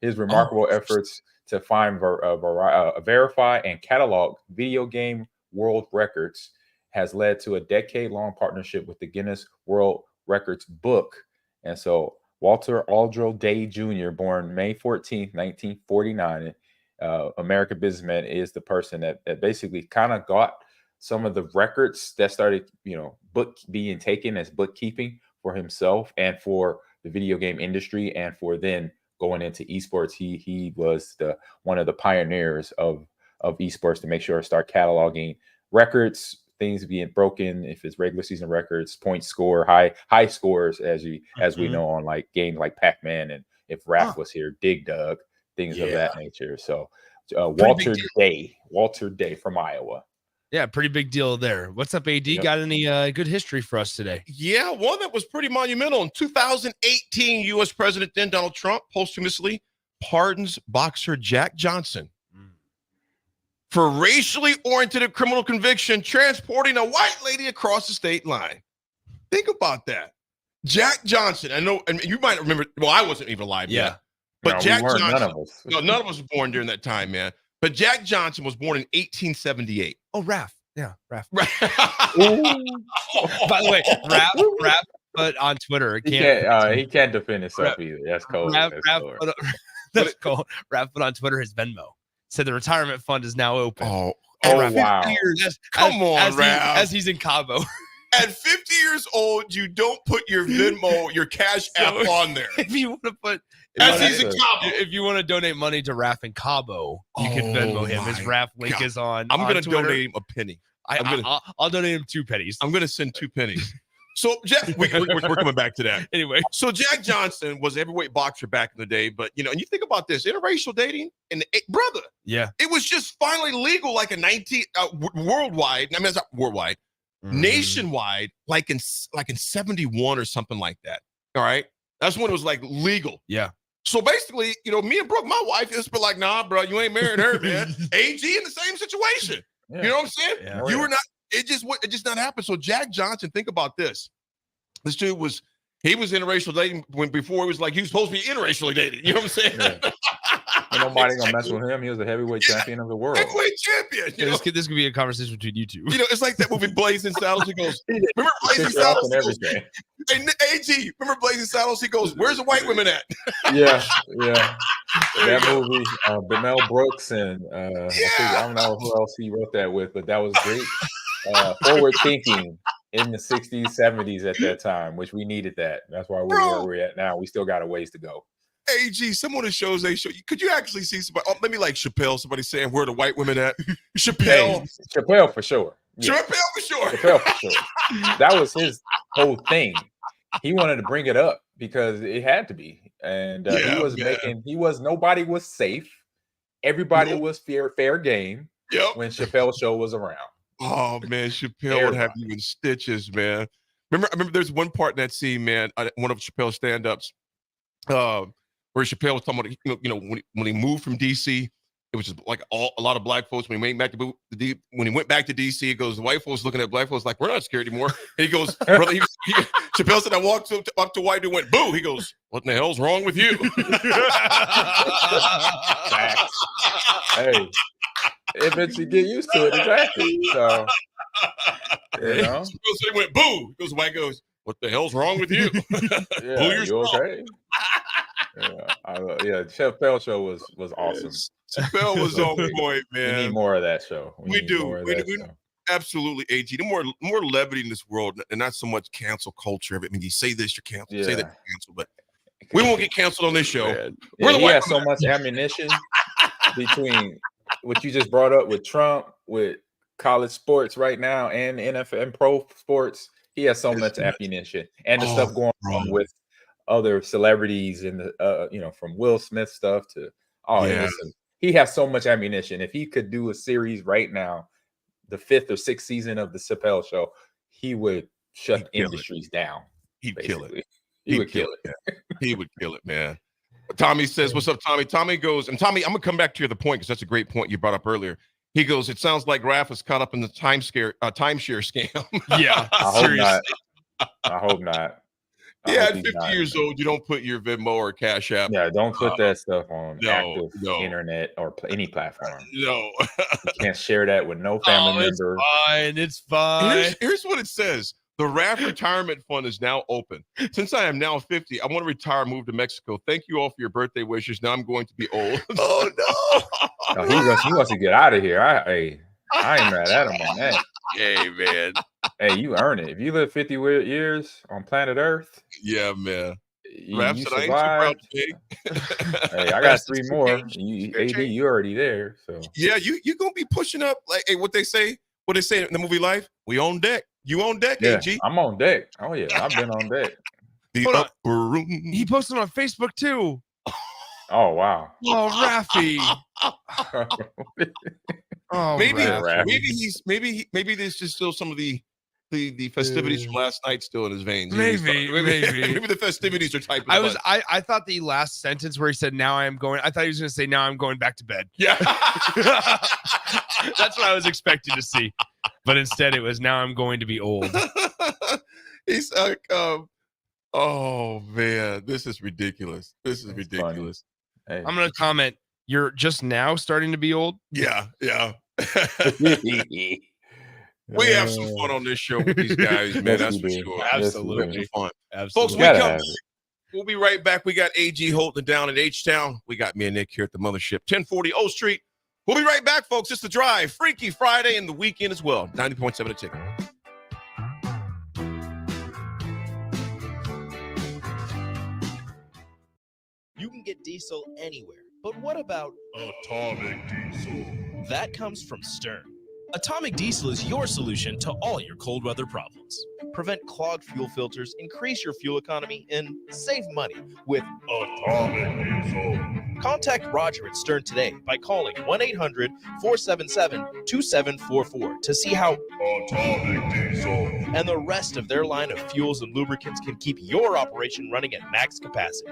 His remarkable efforts to find, verify, and catalog video game world records has led to a decade-long partnership with the Guinness World Records book. And so Walter Aldrich Day Jr., born May 14th, 1949, American businessman, is the person that basically kind of got some of the records that started, book being taken as bookkeeping for himself and for the video game industry, and for then going into esports. He was one of the pioneers of esports to make sure to start cataloging records, things being broken, if it's regular season records, point score, high scores, as we know on like games like Pac-Man, and if Raff was here, Dig Dug, things of that nature. So Walter Day from Iowa. Yeah, pretty big deal there. What's up, AD? Got any good history for us today? Yeah, one that was pretty monumental. In 2018, U.S. President then Donald Trump posthumously pardons boxer Jack Johnson for racially oriented criminal conviction transporting a white lady across the state line. Think about that. Jack Johnson. I know, and you might remember, well, I wasn't even alive yet. But Jack Johnson. None of us. No, none of us were born during that time, man. But Jack Johnson was born in 1878. Oh, Raff. Yeah, Raff. By the way, Raff put on Twitter. He can't defend himself either. That's cold. That's cold. Raff put on Twitter his Venmo. Said the retirement fund is now open. Oh wow. Come on, Raff. As he's in Cabo. At 50 years old, you don't put your Venmo, your Cash App on there. If you want to put, if you want to donate money to Raff in Cabo, you can Venmo him. His Raff link is on. I'm going to donate him a penny. I'll donate him 2 pennies. I'm going to send 2 pennies. So we're coming back to that anyway. So Jack Johnson was a heavyweight boxer back in the day, but and you think about this interracial dating, and brother, it was just finally legal, like worldwide. I mean, it's not worldwide. Nationwide, like in 71 or something like that. All right, that's when it was like legal. Yeah. So basically, me and Brooke, my wife, is like, nah, bro, you ain't marrying her, man. AG in the same situation. Yeah. You know what I'm saying? Yeah. You were not. It just not happened. So Jack Johnson, think about this. This dude was interracial dating before he was supposed to be interracially dated. You know what I'm saying? Yeah. Nobody gonna mess with him. He was a heavyweight champion of the world. Heavyweight champion. This could be a conversation between you two. It's like that movie Blazing Saddles. He goes, remember Blazing Saddles? Hey, AG, remember Blazing Saddles? He goes, where's the white women at? Yeah. That movie, Mel Brooks, and I don't know who else he wrote that with, but that was great. Forward thinking in the 60s, 70s at that time, which we needed that. That's why we're where we're at now. We still got a ways to go. AG, some of the shows they show you, could you actually see somebody, maybe like Chappelle, somebody saying where the white women at? Chappelle for sure. Yeah. Chappelle for sure. That was his whole thing. He wanted to bring it up because it had to be. And nobody was safe. Everybody was fair game when Chappelle's show was around. Oh man, Chappelle would have you in stitches, man. I remember there's one part in that scene, man, one of Chappelle's stand-ups, where Chappelle was talking about, when he moved from DC, it was just like a lot of black folks. When he went back to DC, he goes, the white folks looking at black folks like, we're not scared anymore. And he goes, brother, Chappelle said, I walked up to white dude, went, boo. He goes, what in the hell's wrong with you? Hey, eventually get used to it, exactly. So, Chappelle said he went, boo. He goes, white goes, what the hell's wrong with you? Yeah, you okay? Chappelle show was awesome. Chappelle was on point, man. We need more of that show. We do. Absolutely, AG. The more levity in this world, and not so much cancel culture. I mean, you say this, you're canceled. You say that, you're canceled. But we won't get canceled on this show. He has so much ammunition between what you just brought up with Trump, with college sports right now and NFL and pro sports. He has so much ammunition, and the stuff going on with other celebrities and the from Will Smith stuff to he has so much ammunition. If he could do a series right now, the 5th or 6th season of the Chappelle Show, he would shut industries down. He'd kill it. He would kill it. He would kill it, man. Tommy says, "What's up, Tommy?" Tommy goes, and Tommy, I'm gonna come back to the point because that's a great point you brought up earlier. He goes, "It sounds like Raff is caught up in the timeshare scam." Yeah, I hope not. Yeah, at 50 years old, you don't put your Venmo or Cash App. Yeah, don't put that stuff on no. internet or any platform. No. You can't share that with no family member. It's fine. Here's what it says. The Raff Retirement Fund is now open. Since I am now 50, I want to retire, move to Mexico. Thank you all for your birthday wishes. Now I'm going to be old. Oh, no. He wants to get out of here. I ain't mad at him on that. Hey, man. Hey, you earn it. If you live 50 years on planet Earth. Yeah, man. Raff said, I ain't too proud today. Hey, I got 3 more. AD, you already there. So yeah, you going to be pushing up like what they say in the movie Life? We on deck. You on deck, yeah, AG? I'm on deck. Oh, yeah. I've been on deck. The upper room. He posted on Facebook, too. Oh, wow. Oh, Raffy. Oh, maybe there's just still some of the festivities from last night still in his veins. Maybe the festivities are typing. I thought the last sentence where he said, "Now I am going," I thought he was going to say, "Now I'm going back to bed." Yeah. That's what I was expecting to see. But instead it was, "Now I'm going to be old." He's like, oh man, this is ridiculous. This is ridiculous. Hey. I'm going to comment, "You're just now starting to be old?" Yeah. We have some fun on this show with these guys, man. That's for sure. Absolutely. Fun. Absolutely. Folks, we'll be right back. We got AG holding it down in H-Town. We got me and Nick here at the mothership, 1040 O Street. We'll be right back, folks. It's The Drive, Freaky Friday, and the weekend as well. 90.7 The Ticket. You can get diesel anywhere, but what about Atomic Diesel? That comes from Stern. Atomic Diesel is your solution to all your cold weather problems. Prevent clogged fuel filters, increase your fuel economy, and save money with Atomic Diesel. Contact Roger at Stern today by calling 1-800-477-2744 to see how Atomic Diesel and the rest of their line of fuels and lubricants can keep your operation running at max capacity.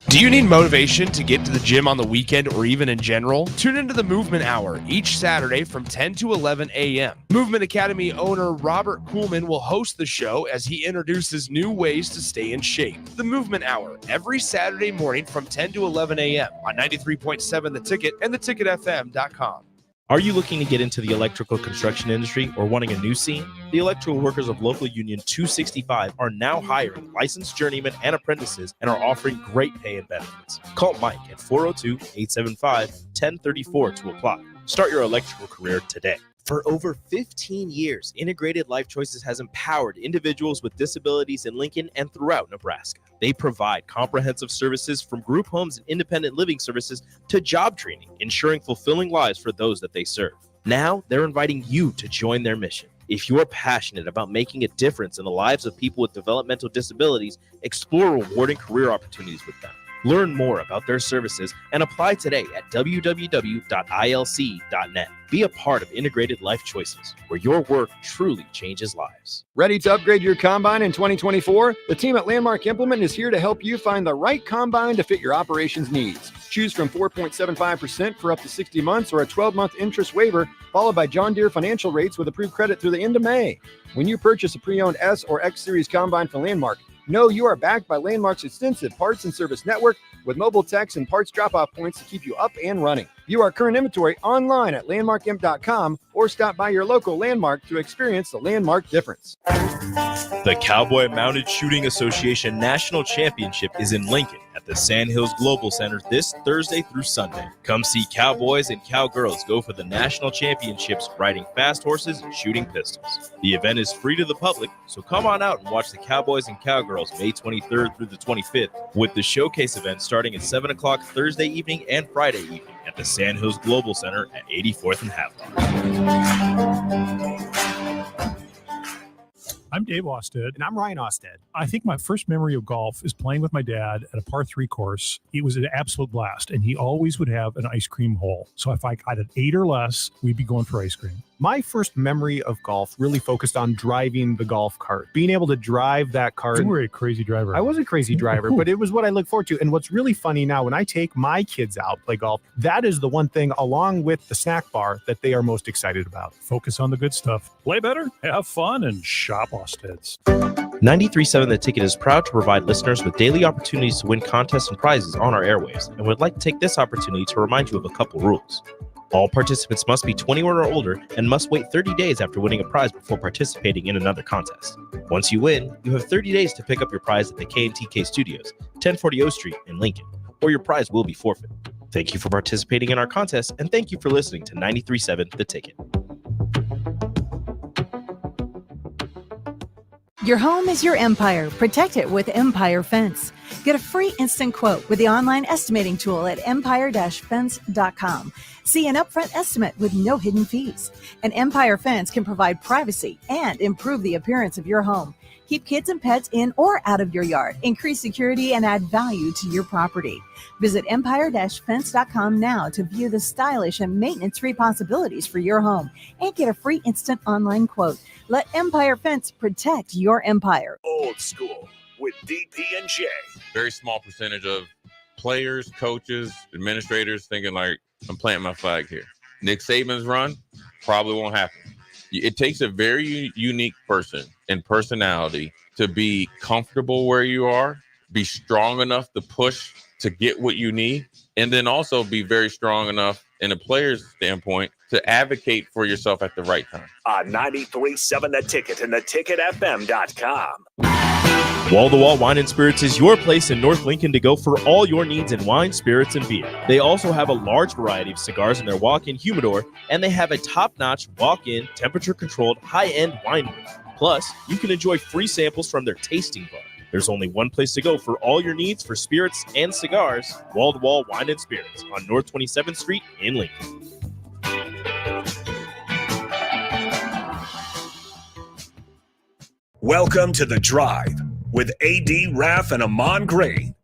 Do you need motivation to get to the gym on the weekend or even in general? Tune into the Movement Hour each Saturday from 10 to 11 a.m. Movement Academy owner Robert Kuhlman will host the show as he introduces new ways to stay in shape. The Movement Hour every Saturday morning from 10 to 11 a.m. on 93.7 The Ticket and theticketfm.com. Are you looking to get into the electrical construction industry or wanting a new scene? The Electrical Workers of Local Union 265 are now hiring licensed journeymen and apprentices and are offering great pay and benefits. Call Mike at 402-875-1034 to apply. Start your electrical career today. For over 15 years, Integrated Life Choices has empowered individuals with disabilities in Lincoln and throughout Nebraska. They provide comprehensive services from group homes and independent living services to job training, ensuring fulfilling lives for those that they serve. Now, they're inviting you to join their mission. If you're passionate about making a difference in the lives of people with developmental disabilities, explore rewarding career opportunities with them. Learn more about their services and apply today at www.ilc.net. Be a part of Integrated Life Choices, where your work truly changes lives. Ready to upgrade your combine in 2024? The team at Landmark Implement is here to help you find the right combine to fit your operations needs. Choose from 4.75% for up to 60 months or a 12-month interest waiver, followed by John Deere financial rates with approved credit through the end of May. When you purchase a pre-owned S or X Series combine from Landmark, know you are backed by Landmark's extensive parts and service network with mobile techs and parts drop-off points to keep you up and running. View our current inventory online at landmarkimp.com or stop by your local Landmark to experience the Landmark difference. The Cowboy Mounted Shooting Association National Championship is in Lincoln at the Sandhills Global Center this Thursday through Sunday. Come see cowboys and cowgirls go for the national championships riding fast horses and shooting pistols. The event is free to the public, so come on out and watch the cowboys and cowgirls May 23rd through the 25th, with the showcase event starting at 7 o'clock Thursday evening and Friday evening at the Sandhills Global Center at 84th and Havelock. I'm Dave Osted. And I'm Ryan Osted. I think my first memory of golf is playing with my dad at a par 3 course. It was an absolute blast, and he always would have an ice cream hole. So if I got an 8 or less, we'd be going for ice cream. My first memory of golf really focused on driving the golf cart, being able to drive that cart. You were a crazy driver. I was a crazy driver, but it was what I look forward to. And what's really funny now, when I take my kids out play golf, that is the one thing, along with the snack bar, that they are most excited about. Focus on the good stuff. Play better, have fun, and shop Osted's. 93.7 The Ticket is proud to provide listeners with daily opportunities to win contests and prizes on our airwaves, and would like to take this opportunity to remind you of a couple rules. All participants must be 21 or older and must wait 30 days after winning a prize before participating in another contest. Once you win, you have 30 days to pick up your prize at the K&TK Studios, 1040 O Street in Lincoln, or your prize will be forfeited. Thank you for participating in our contest, and thank you for listening to 93.7 The Ticket. Your home is your empire. Protect it with Empire Fence. Get a free instant quote with the online estimating tool at empire-fence.com. See an upfront estimate with no hidden fees. An Empire Fence can provide privacy and improve the appearance of your home. Keep kids and pets in or out of your yard. Increase security and add value to your property. Visit empire-fence.com now to view the stylish and maintenance-free possibilities for your home and get a free instant online quote. Let Empire Fence protect your empire. Old school with DP and J. Very small percentage of players, coaches, administrators thinking like, I'm planting my flag here. Nick Saban's run probably won't happen. It takes a very unique person and personality to be comfortable where you are, be strong enough to push to get what you need, and then also be very strong enough in a player's standpoint to advocate for yourself at the right time. On 93.7 The Ticket and theticketfm.com. Wall-to-Wall Wine and Spirits is your place in North Lincoln to go for all your needs in wine, spirits, and beer. They also have a large variety of cigars in their walk-in humidor, and they have a top-notch walk-in, temperature-controlled, high-end wine room. Plus, you can enjoy free samples from their tasting bar. There's only one place to go for all your needs for spirits and cigars: Wall-to-Wall Wine and Spirits on North 27th Street in Lincoln. Welcome to The Drive with AD Raff and Ahman Green.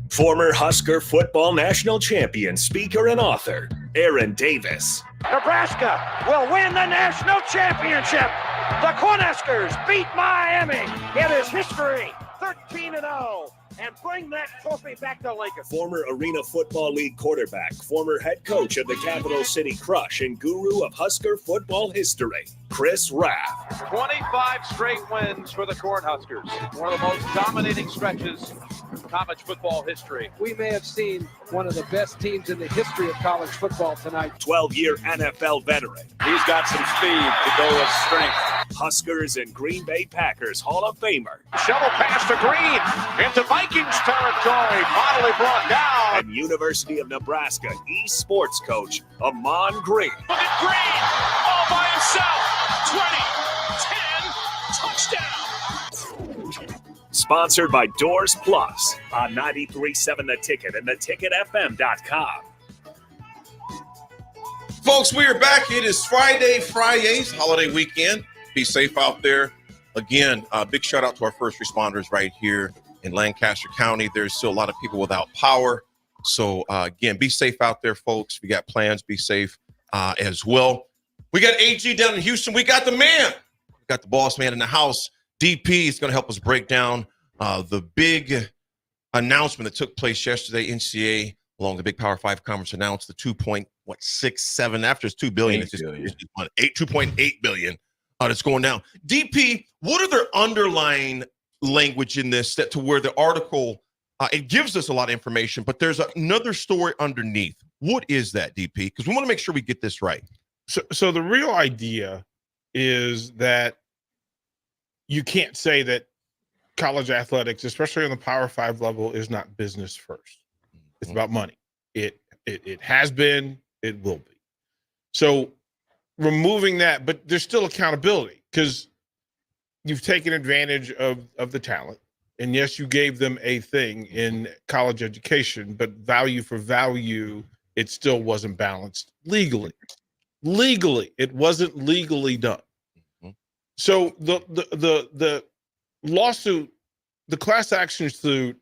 Former Husker football national champion, speaker, and author, Aaron Davis. Nebraska will win the national championship. The Cornhuskers beat Miami. It is history, 13-0, and bring that trophy back to Lincoln. Former Arena Football League quarterback, former head coach of the Capital City Crush, and guru of Husker football history, Chris Raff. 25 straight wins for the Cornhuskers. One of the most dominating stretches in college football history. We may have seen one of the best teams in the history of college football tonight. 12-year NFL veteran. He's got some speed to go with strength. Huskers and Green Bay Packers Hall of Famer. Shovel pass to Green into Vikings territory. Bodily brought down. And University of Nebraska eSports coach, Ahman Green. Look at Green all by himself. 20, 10, touchdown. Sponsored by Doors Plus on 93.7 The Ticket and theticketfm.com. Folks, we are back. It is Friday's holiday weekend. Be safe out there. Again, big shout out to our first responders right here in Lancaster County. There's still a lot of people without power. So, again, be safe out there, folks. If you got plans, be safe as well. We got AG down in Houston. We got the man. We got the boss man in the house. DP is going to help us break down the big announcement that took place yesterday. NCAA, along the Big Power 5 Conference, announced the 2.67 after it's $2 billion. It's just 2.8 billion that's going down. DP, what are their underlying language in this that to where the article it gives us a lot of information, but there's another story underneath. What is that, DP? Because we want to make sure we get this right. So the real idea is that you can't say that college athletics, especially on the Power 5 level, is not business first. It's about money. It has been, it will be. So removing that, but there's still accountability because you've taken advantage of the talent. And yes, you gave them a thing in college education, but value for value, it still wasn't balanced legally. Legally, it wasn't legally done. So the lawsuit, the class action suit,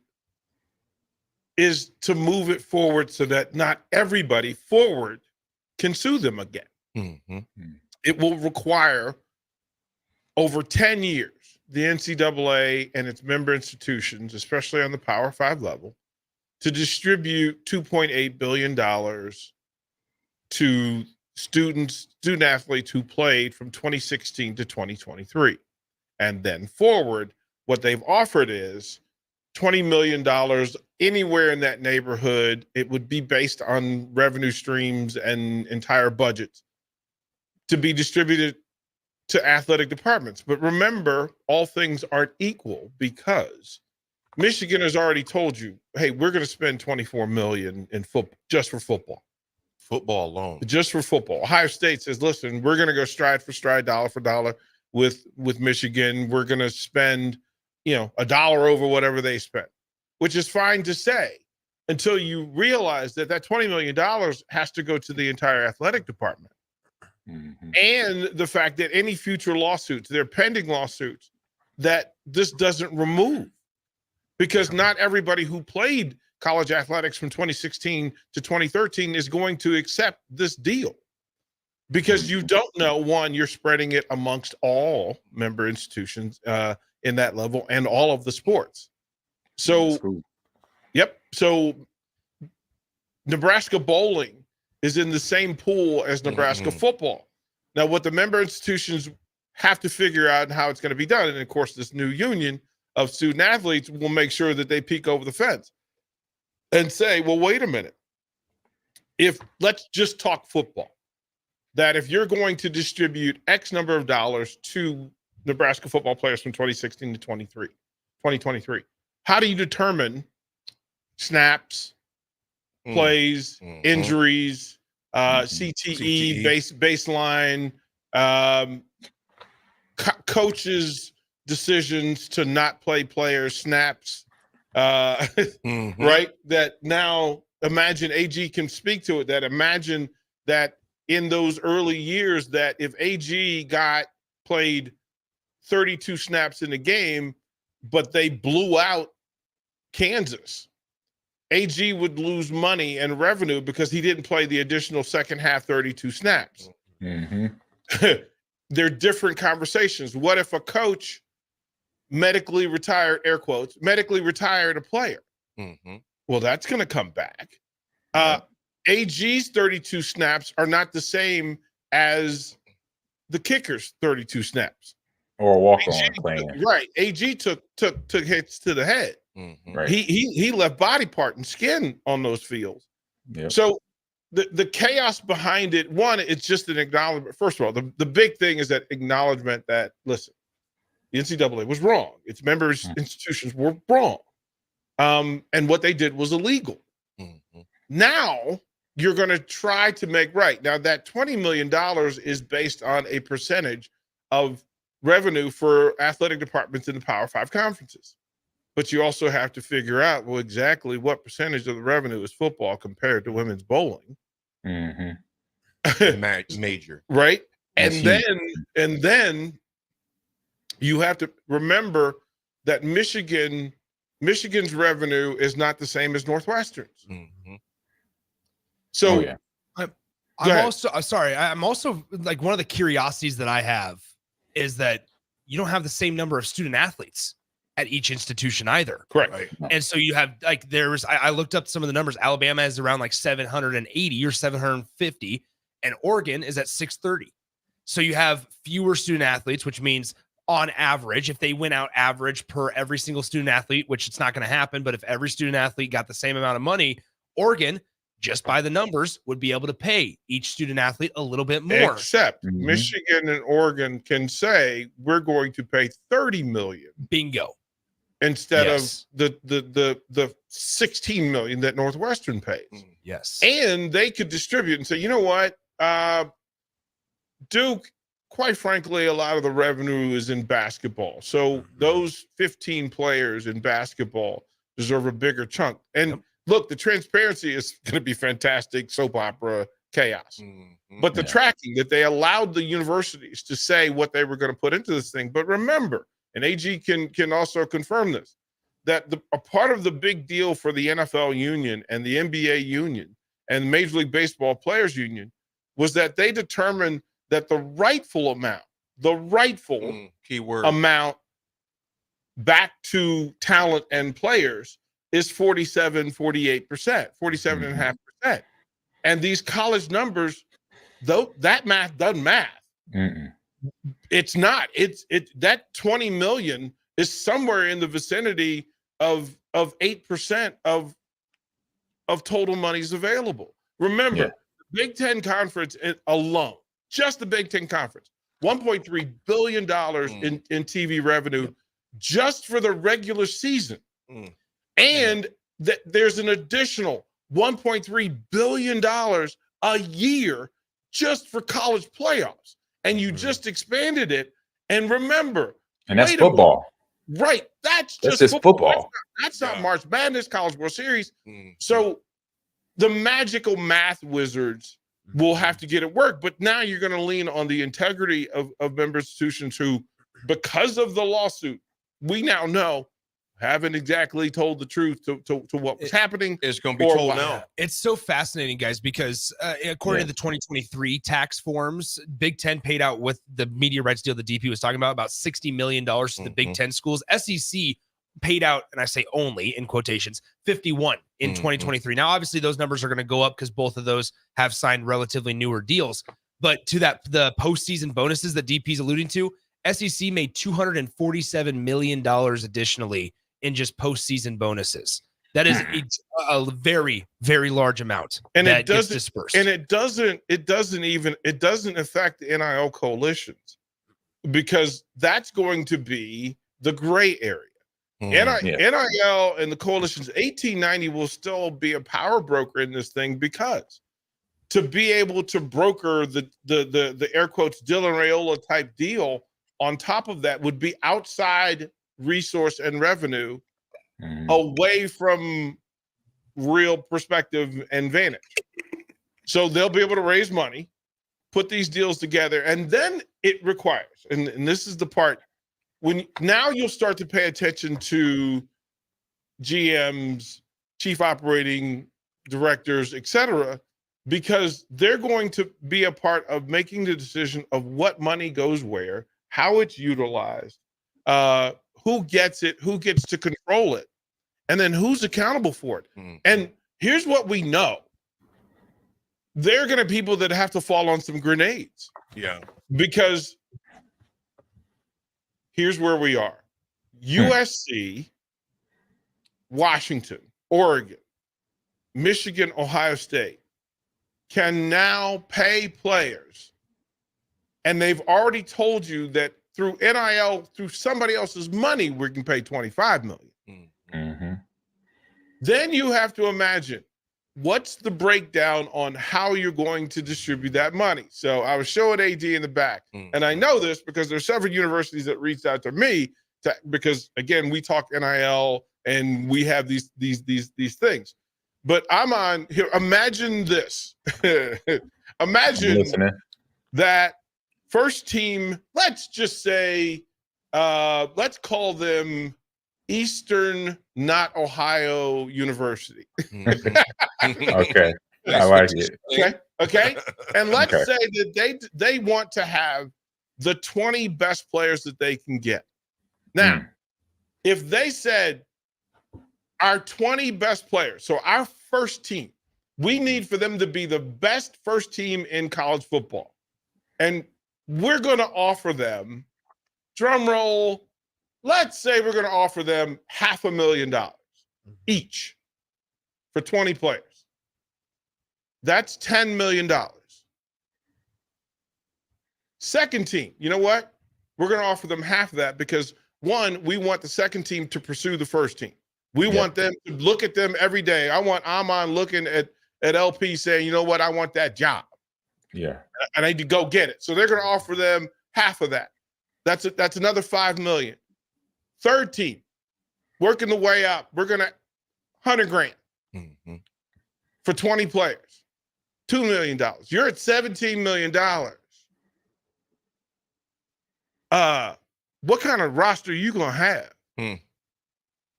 is to move it forward so that not everybody forward can sue them again. It will require over 10 years the NCAA and its member institutions, especially on the Power 5 level, to distribute $2.8 billion to student athletes who played from 2016 to 2023. And then forward, what they've offered is $20 million anywhere in that neighborhood. It would be based on revenue streams and entire budgets to be distributed to athletic departments. But remember, all things aren't equal because Michigan has already told you, hey, we're going to spend $24 million in football, just for football. Football alone. Just for football. Ohio State says, listen, we're going to go stride for stride, dollar for dollar with Michigan. We're going to spend, $1 over whatever they spend, which is fine to say until you realize that $20 million has to go to the entire athletic department. And the fact that any future lawsuits, they're pending lawsuits, that this doesn't remove. Because not everybody who played college athletics from 2016 to 2013 is going to accept this deal. Because you don't know, one, you're spreading it amongst all member institutions in that level and all of the sports. So, yep. So Nebraska bowling is in the same pool as Nebraska football. Now, what the member institutions have to figure out how it's going to be done, and of course, this new union of student athletes will make sure that they peek over the fence and say, well, wait a minute. Let's just talk football, that if you're going to distribute X number of dollars to Nebraska football players from 2016 to 2023, how do you determine snaps, plays, injuries, CTE, baseline, coaches' decisions to not play players, snaps, right? That now imagine AG can speak to it, that imagine that in those early years that if AG played 32 snaps in a game, but they blew out Kansas, AG would lose money and revenue because he didn't play the additional second half 32 snaps. They're different conversations. What if a coach medically retired, air quotes, medically retired a player? Well, that's going to come back. AG's 32 snaps are not the same as the kicker's 32 snaps. Or a walk-on playing. Right. AG took hits to the head. Right. He left body part and skin on those fields. Yep. So the chaos behind it, one, it's just an acknowledgement. First of all, the big thing is that acknowledgement that, listen, the NCAA was wrong. Its members institutions were wrong. And what they did was illegal. Now you're going to try to make right. Now that $20 million is based on a percentage of revenue for athletic departments in the Power 5 conferences. But you also have to figure out, well, exactly what percentage of the revenue is football compared to women's bowling. Major. Right? And then you have to remember that Michigan's revenue is not the same as Northwestern's. So I'm also like, one of the curiosities that I have is that you don't have the same number of student athletes at each institution either. Correct. Right? And so you have I looked up some of the numbers. Alabama is around like 780 or 750, and Oregon is at 630. So you have fewer student athletes, which means on average, if they went out average per every single student athlete, which it's not going to happen, but if every student athlete got the same amount of money, Oregon, just by the numbers, would be able to pay each student athlete a little bit more. Except Michigan and Oregon can say, we're going to pay $30 million. Bingo. instead Yes. of the 16 million that Northwestern pays. Yes. And they could distribute and say, you know what, Duke, quite frankly, a lot of the revenue is in basketball. So those 15 players in basketball deserve a bigger chunk. And look, the transparency is going to be fantastic, soap opera chaos. But the tracking that they allowed the universities to say what they were going to put into this thing. But remember, and AG can also confirm this, that a part of the big deal for the NFL union and the NBA union and Major League Baseball Players Union was that they determined that the rightful amount amount back to talent and players is 48%, 47.5%. And these college numbers, though that math doesn't math. It's not. It's that 20 million is somewhere in the vicinity of 8% of total monies available. Remember, the Big Ten Conference alone, just the Big Ten Conference, $1.3 billion in TV revenue just for the regular season. And there's an additional $1.3 billion a year just for college playoffs. And you just expanded it. And remember, and that's football. Right. That's just football. That's not March Madness, College World Series. So the magical math wizards will have to get it work. But now you're going to lean on the integrity of member institutions who, because of the lawsuit, we now know haven't exactly told the truth to what was happening. It's going to be told now. It's so fascinating, guys, because according to the 2023 tax forms, Big Ten paid out with the media rights deal the DP was talking about $60 million to the Big Ten schools. SEC paid out, and I say only in quotations, 51 in 2023. Now, obviously, those numbers are going to go up because both of those have signed relatively newer deals. But to the postseason bonuses that DP is alluding to, SEC made $247 million additionally in just postseason bonuses. That is a very, very large amount. And that it doesn't gets dispersed. And it doesn't affect the NIL coalitions, because that's going to be the gray area. NIL and the coalitions, 1890 will still be a power broker in this thing, because to be able to broker the air quotes Dylan Raiola type deal on top of that would be outside resource and revenue away from real perspective and vantage. So they'll be able to raise money, put these deals together, and then it requires, and this is the part, when now you'll start to pay attention to GMs, chief operating directors, etc., because they're going to be a part of making the decision of what money goes where, how it's utilized, who gets it, who gets to control it, and then who's accountable for it. And here's what we know. There are going to be people that have to fall on some grenades. Because here's where we are. USC, Washington, Oregon, Michigan, Ohio State can now pay players. And they've already told you that through NIL, through somebody else's money, we can pay $25 million. Then you have to imagine what's the breakdown on how you're going to distribute that money. So I was showing AD in the back, and I know this because there's several universities that reached out to me because again, we talk NIL and we have these things. But I'm on here. Imagine this. Imagine that first team, let's just say, let's call them Eastern, not Ohio University. Okay. I like it. Okay. And let's say that they want to have the 20 best players that they can get. Now, if they said our 20 best players, so our first team, we need for them to be the best first team in college football. And we're going to offer them, drum roll, let's say we're going to offer them $500,000 each for 20 players. That's $10 million. Second team, you know what? We're going to offer them half of that because one, we want the second team to pursue the first team. We want them to look at them every day. I want Ahman looking at LP saying, you know what, I want that job. Yeah. And I need to go get it. So they're going to offer them half of that. That's another $5 million. Third team, working the way up. We're going to $100,000 for 20 players, $2 million. You're at $17 million. What kind of roster are you going to have?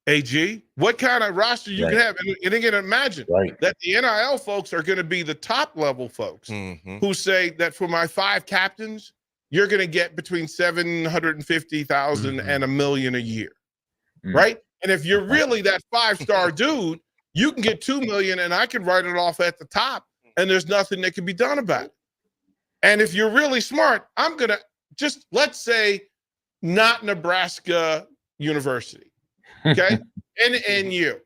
AG, what kind of roster you can have? And again, imagine that the NIL folks are going to be the top level folks who say that for my 5 captains, you're going to get between $750,000 and $1 million a year, right? And if you're really that 5-star dude, you can get $2 million, and I can write it off at the top, and there's nothing that can be done about it. And if you're really smart, I'm going to just, let's say, not Nebraska University. Okay, NNU,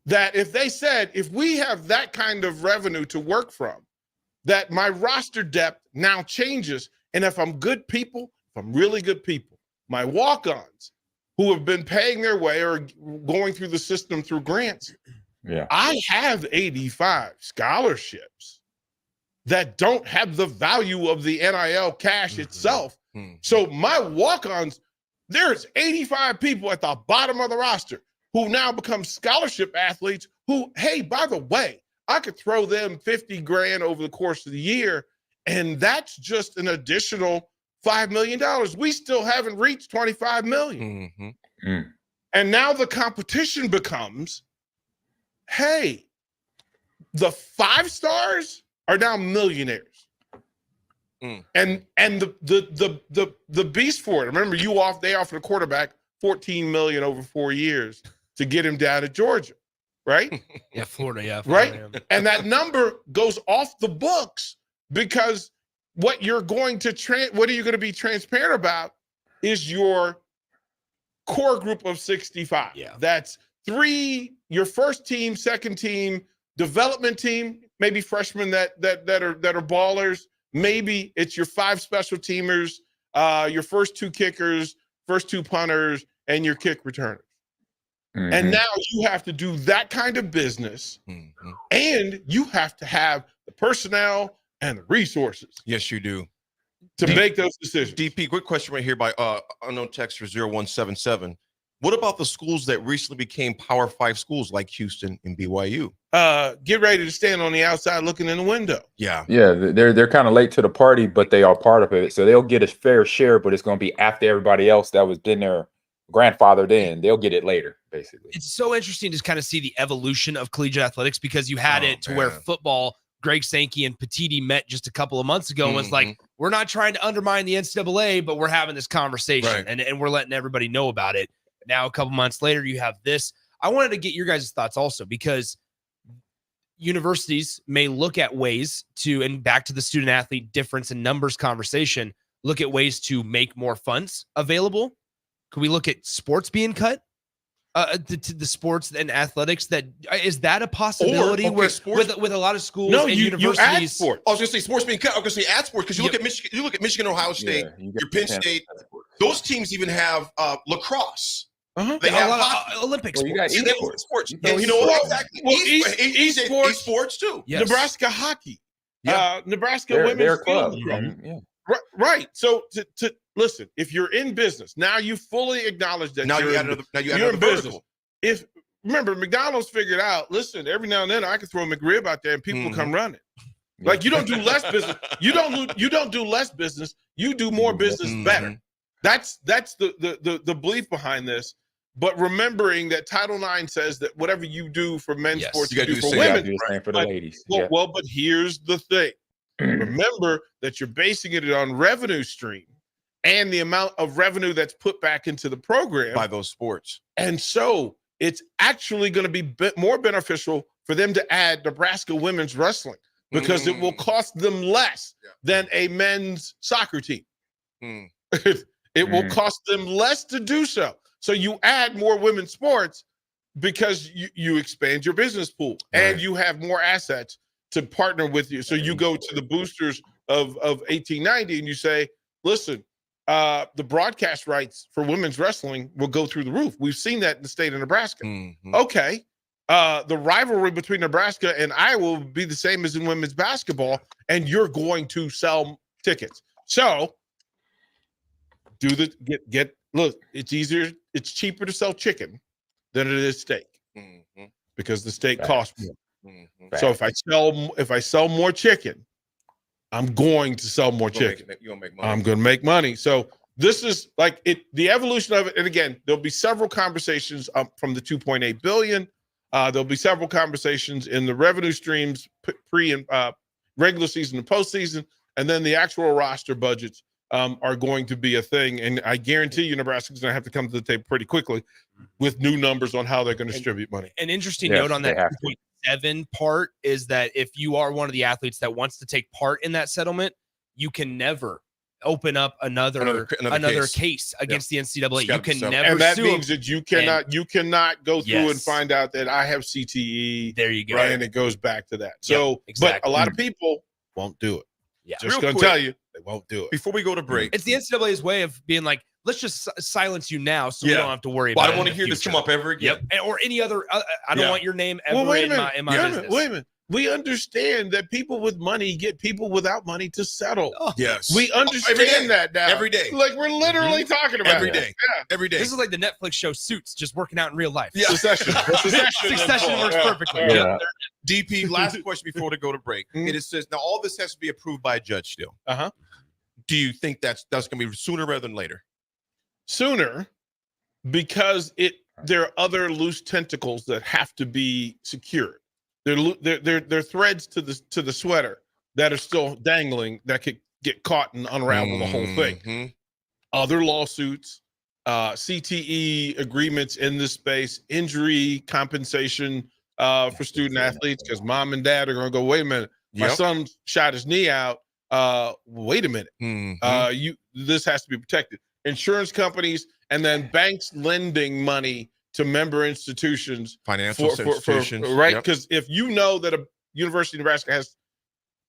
that if they said, if we have that kind of revenue to work from, that my roster depth now changes. And if I'm good people, if I'm really good people, my walk-ons who have been paying their way or going through the system through grants, I have 85 scholarships that don't have the value of the NIL cash itself. So my walk-ons, there's 85 people at the bottom of the roster who now become scholarship athletes who, hey, by the way, I could throw them $50,000 over the course of the year, and that's just an additional $5 million. We still haven't reached $25 million. And now the competition becomes, hey, the 5 stars are now millionaires. And the beast for it. Remember, they offered a quarterback $14 million over 4 years to get him down to Georgia, right? Florida, right. And that number goes off the books because what you're going to what are you going to be transparent about is your core group of 65. That's 3, your first team, second team, development team, maybe freshmen that are ballers. Maybe it's your 5 special teamers, your first 2 kickers, first 2 punters, and your kick returners. And now you have to do that kind of business, and you have to have the personnel and the resources. Yes, you do. To make those decisions. DP, quick question right here by unknown texter 0177. What about the schools that recently became Power 5 schools like Houston and BYU? Get ready to stand on the outside looking in the window. Yeah, they're kind of late to the party, but they are part of it. So they'll get a fair share, but it's going to be after everybody else that was in their grandfathered in. They'll get it later, basically. It's so interesting to kind of see the evolution of collegiate athletics because you had it to where football, Greg Sankey and Petiti met just a couple of months ago and was like, we're not trying to undermine the NCAA, but we're having this conversation and we're letting everybody know about it. Now, a couple months later, you have this. I wanted to get your guys' thoughts also because universities may look at ways to, and back to the student athlete difference in numbers conversation, look at ways to make more funds available. Could we look at sports being cut? To the sports and athletics, is that a possibility with a lot of schools and universities? You add sports. I was going to say sports being cut. I was going to say add sports because you look at Michigan. You look at Michigan, Ohio State, your Penn State. Those teams even have lacrosse. They have a lot of Olympic sports. You have sports. You know what? Exactly. Well, esports too. Yes. Nebraska hockey. Nebraska women's club. Right. So to listen, if you're in business, now you fully acknowledge that you're in business. If remember, McDonald's figured out, listen, every now and then I can throw a McRib out there and people will come running. Like you don't do less business. You don't do less business. You do more business better. That's the belief behind this. But remembering that Title IX says that whatever you do for men's sports, you do for women. For the ladies. Well, but here's the thing. Remember that you're basing it on revenue stream and the amount of revenue that's put back into the program by those sports. And so it's actually going to be more beneficial for them to add Nebraska women's wrestling because it will cost them less than a men's soccer team. It will cost them less to do so. So you add more women's sports because you expand your business pool and you have more assets to partner with you. So you go to the boosters of 1890 and you say, listen, the broadcast rights for women's wrestling will go through the roof. We've seen that in the state of Nebraska. Okay. The rivalry between Nebraska and Iowa will be the same as in women's basketball, and you're going to sell tickets. So look, it's cheaper to sell chicken than it is steak because the steak costs more. So if I sell more chicken, I'm going to sell more chicken. You're gonna make money. I'm going to make money. So this is like the evolution of it. And again, there'll be several conversations from the 2.8 billion. There'll be several conversations in the revenue streams pre and regular season and postseason, and then the actual roster budgets are going to be a thing. And I guarantee you, Nebraska's going to have to come to the table pretty quickly with new numbers on how they're going to distribute money. An interesting note on that 2.7 part is that if you are one of the athletes that wants to take part in that settlement, you can never open up another case against the NCAA. You can never and that sue means them. that you cannot go through and find out that I have CTE. There you go. Right, and it goes back to that. So, exactly. But a lot of people won't do it. Yeah. Just Real going to quick, tell you, they won't do it. Before we go to break, It's the NCAA's way of being like, let's just silence you now so we don't have to worry about it. I don't want to hear this come up ever again. Yep. Or any other, I don't want your name ever Wait a in minute. my business. Wait a minute. We understand that people with money get people without money to settle. Yes. We understand that now. Every day. Like we're literally talking about every it. day. Yeah. Every day. This is like the Netflix show Suits, just working out in real life. Yeah. Succession. Succession works perfectly. Yeah. DP, last question before we go to break. It says now all this has to be approved by a judge still. Do you think that's going to be sooner rather than later? Sooner, because there are other loose tentacles that have to be secured. They're threads to the sweater that are still dangling that could get caught and unravel the whole thing. Other lawsuits, CTE agreements in this space, injury compensation for student athletes, because mom and dad are going to go, wait a minute, my son shot his knee out. Wait a minute. This has to be protected. Insurance companies and then banks lending money to member institutions, financial institutions, right? Because if you know that a University of Nebraska has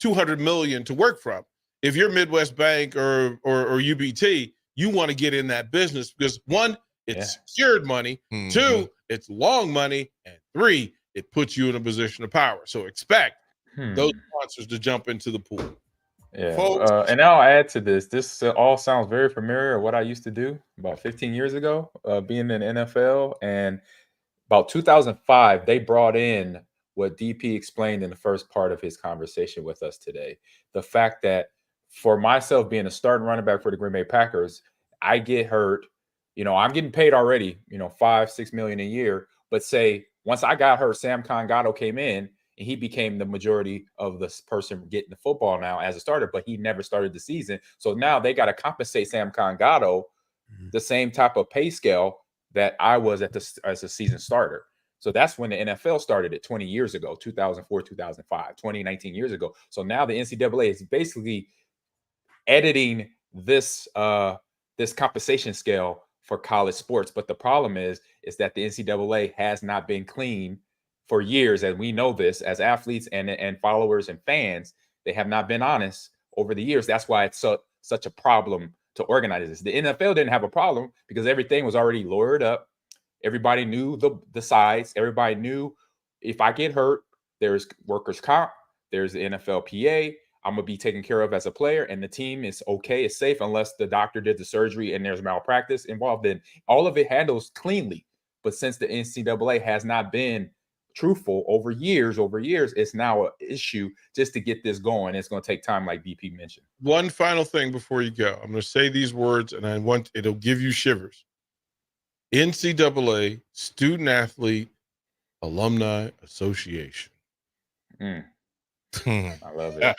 $200 million to work from, if you're Midwest Bank or UBT, you want to get in that business because one, it's secured money, two, it's long money, and three, it puts you in a position of power. So expect those sponsors to jump into the pool. Yeah, Folks. And I'll add to this. This all sounds very familiar with what I used to do about 15 years ago, being in the NFL. And about 2005, they brought in what DP explained in the first part of his conversation with us today. The fact that for myself being a starting running back for the Green Bay Packers, I get hurt. I'm getting paid already, $5-6 million a year. But say once I got hurt, Sam Congato came in. And he became the majority of the person getting the football now as a starter, but he never started the season. So now they got to compensate Sam Congato the same type of pay scale that I was as a season starter. So that's when the NFL started it 20 years ago, 2004, 2005, 19 years ago. So now the NCAA is basically editing this compensation scale for college sports. But the problem is that the NCAA has not been clean for years, and we know this as athletes and followers and fans. They have not been honest over the years. That's why it's such a problem to organize this. The NFL didn't have a problem because everything was already lawyered up. Everybody knew the sides. Everybody knew if I get hurt, there's workers' comp, there's the NFLPA. I'm going to be taken care of as a player, and the team is okay, it's safe unless the doctor did the surgery and there's malpractice involved. Then all of it handles cleanly. But since the NCAA has not been truthful over years, it's now an issue just to get this going. It's going to take time, like DP mentioned. One final thing before you go. I'm going to say these words, and it'll give you shivers. NCAA Student Athlete Alumni Association. I love it.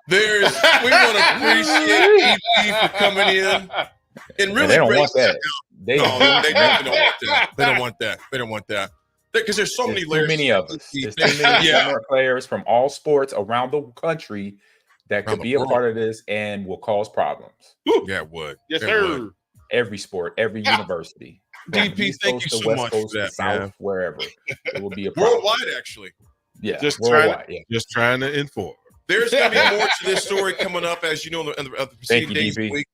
We want to appreciate EP for coming in. And really, they don't want that. They don't want that. They don't want that. They don't want that. Because there's so many layers. Too many of us. There's too many players from all sports around the country that could be a part of this and will cause problems. Yeah, it would. Yes, sir. Every sport, every university. DP, thank you so much for that, South, wherever. It will be a problem. Worldwide, actually. Yeah, just worldwide. trying to inform. There's going to be more to this story coming up, as you know, in the preceding days of the week.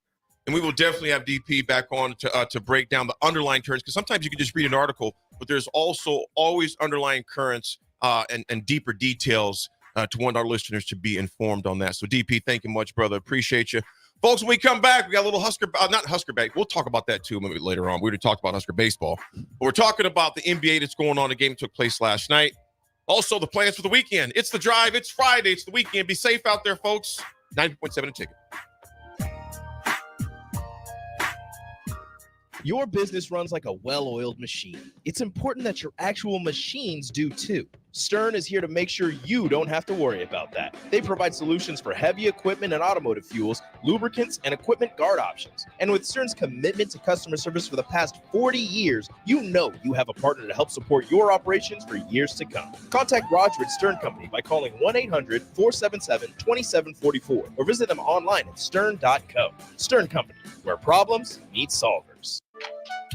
And we will definitely have DP back on to break down the underlying currents, because sometimes you can just read an article, but there's also always underlying currents and deeper details to want our listeners to be informed on that. So, DP, thank you much, brother. Appreciate you. Folks, when we come back, we got a little not Husker back. We'll talk about that, too, maybe later on. We already talked about Husker baseball. But we're talking about the NBA that's going on. The game took place last night. Also, the plans for the weekend. It's The Drive. It's Friday. It's the weekend. Be safe out there, folks. 90.7 a ticket. Your business runs like a well-oiled machine. It's important that your actual machines do too. Stern is here to make sure you don't have to worry about that. They provide solutions for heavy equipment and automotive fuels, lubricants, and equipment guard options. And with Stern's commitment to customer service for the past 40 years, you know you have a partner to help support your operations for years to come. Contact Roger at Stern Company by calling 1-800-477-2744 or visit them online at stern.co. Stern Company, where problems meet solvers.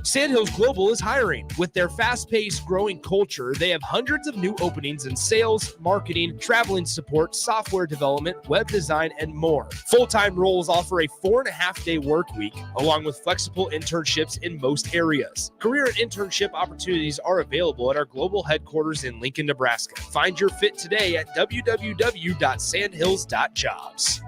Sandhills Global is hiring. With their fast-paced, growing culture, they have hundreds of new openings in sales, marketing, traveling support, software development, web design, and more. Full-time roles offer a 4.5-day work week, along with flexible internships in most areas. Career and internship opportunities are available at our global headquarters in Lincoln, Nebraska. Find your fit today at www.sandhills.jobs.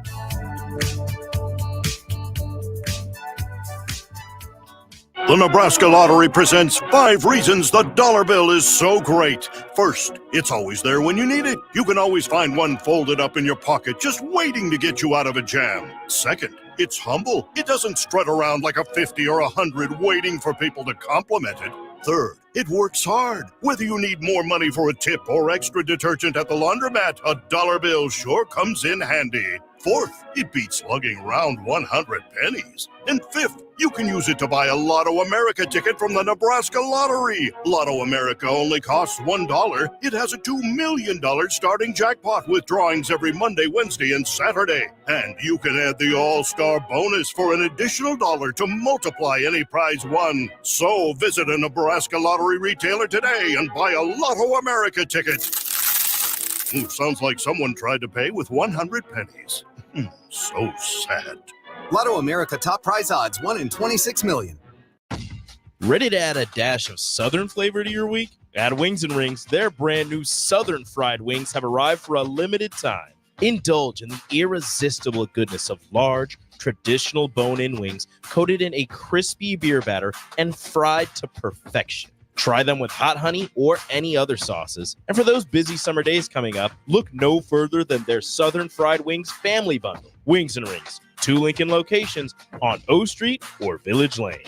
The Nebraska Lottery presents 5 reasons the dollar bill is so great. First, it's always there when you need it. You can always find one folded up in your pocket just waiting to get you out of a jam. Second, it's humble. It doesn't strut around like a 50 or 100 waiting for people to compliment it. Third, it works hard. Whether you need more money for a tip or extra detergent at the laundromat, a dollar bill sure comes in handy. Fourth, it beats lugging around 100 pennies. And fifth, you can use it to buy a Lotto America ticket from the Nebraska Lottery. Lotto America only costs $1. It has a $2 million starting jackpot with drawings every Monday, Wednesday, and Saturday. And you can add the All-Star bonus for an additional $1 to multiply any prize won. So visit a Nebraska Lottery retailer today and buy a Lotto America ticket. Sounds like someone tried to pay with 100 pennies. So sad. Lotto America top prize odds, 1 in 26 million. Ready to add a dash of Southern flavor to your week? At Wings and Rings, their brand new Southern fried wings have arrived for a limited time. Indulge in the irresistible goodness of large, traditional bone-in wings coated in a crispy beer batter and fried to perfection. Try them with hot honey or any other sauces. And for those busy summer days coming up, look no further than their Southern Fried Wings Family Bundle. Wings and Rings, 2 Lincoln locations on O Street or Village Lane.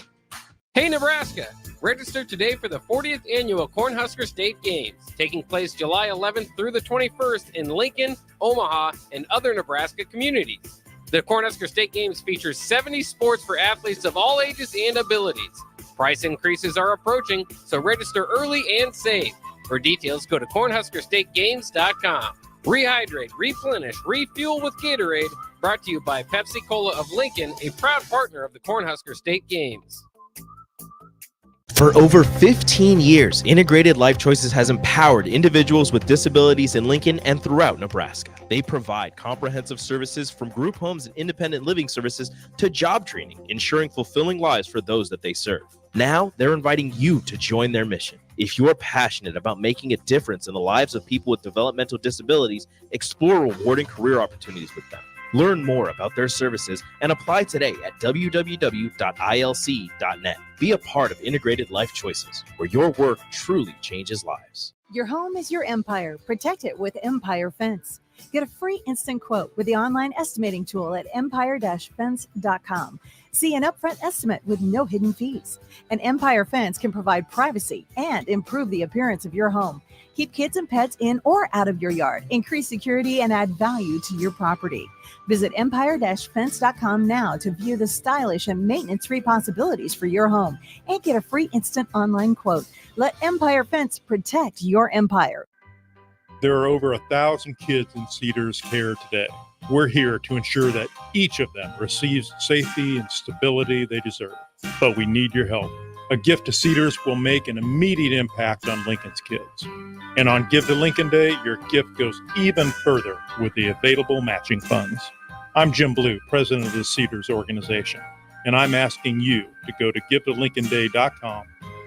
Hey, Nebraska! Register today for the 40th Annual Cornhusker State Games, taking place July 11th through the 21st in Lincoln, Omaha, and other Nebraska communities. The Cornhusker State Games features 70 sports for athletes of all ages and abilities. Price increases are approaching, so register early and save. For details, go to cornhuskerstategames.com. Rehydrate, replenish, refuel with Gatorade. Brought to you by Pepsi Cola of Lincoln, a proud partner of the Cornhusker State Games. For over 15 years, Integrated Life Choices has empowered individuals with disabilities in Lincoln and throughout Nebraska. They provide comprehensive services from group homes and independent living services to job training, ensuring fulfilling lives for those that they serve. Now, they're inviting you to join their mission. If you're passionate about making a difference in the lives of people with developmental disabilities, explore rewarding career opportunities with them. Learn more about their services and apply today at www.ilc.net. Be a part of Integrated Life Choices, where your work truly changes lives. Your home is your empire. Protect it with Empire Fence. Get a free instant quote with the online estimating tool at empire-fence.com. See an upfront estimate with no hidden fees. An Empire Fence can provide privacy and improve the appearance of your home. Keep kids and pets in or out of your yard. Increase security and add value to your property. Visit empire-fence.com now to view the stylish and maintenance-free possibilities for your home and get a free instant online quote. Let Empire Fence protect your empire. There are over 1,000 kids in Cedar's care today. We're here to ensure that each of them receives safety and stability they deserve. But we need your help. A gift to Cedars will make an immediate impact on Lincoln's kids. And on Give to Lincoln Day, your gift goes even further with the available matching funds. I'm Jim Blue, president of the Cedars organization, and I'm asking you to go to givetolincolnday.com,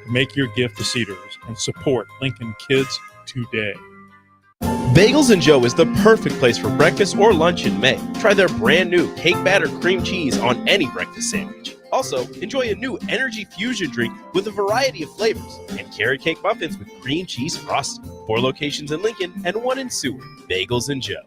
make your gift to Cedars, and support Lincoln kids today. Bagels and Joe is the perfect place for breakfast or lunch in May. Try their brand new cake batter cream cheese on any breakfast sandwich. Also, enjoy a new energy fusion drink with a variety of flavors and carrot cake muffins with cream cheese frosting. 4 locations in Lincoln and 1 in Seward. Bagels and Joe.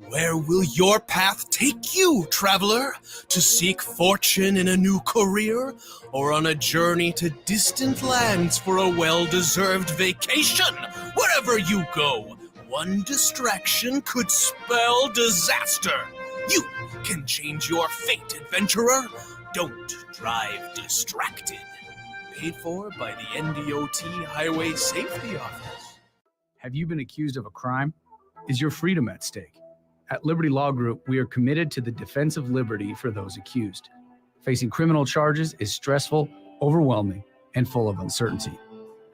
Where will your path take you, traveler? To seek fortune in a new career? Or on a journey to distant lands for a well-deserved vacation? Wherever you go, one distraction could spell disaster. You can change your fate, adventurer. Don't drive distracted. Paid for by the NDOT Highway Safety Office. Have you been accused of a crime? Is your freedom at stake? At Liberty Law Group, we are committed to the defense of liberty for those accused. Facing criminal charges is stressful, overwhelming, and full of uncertainty.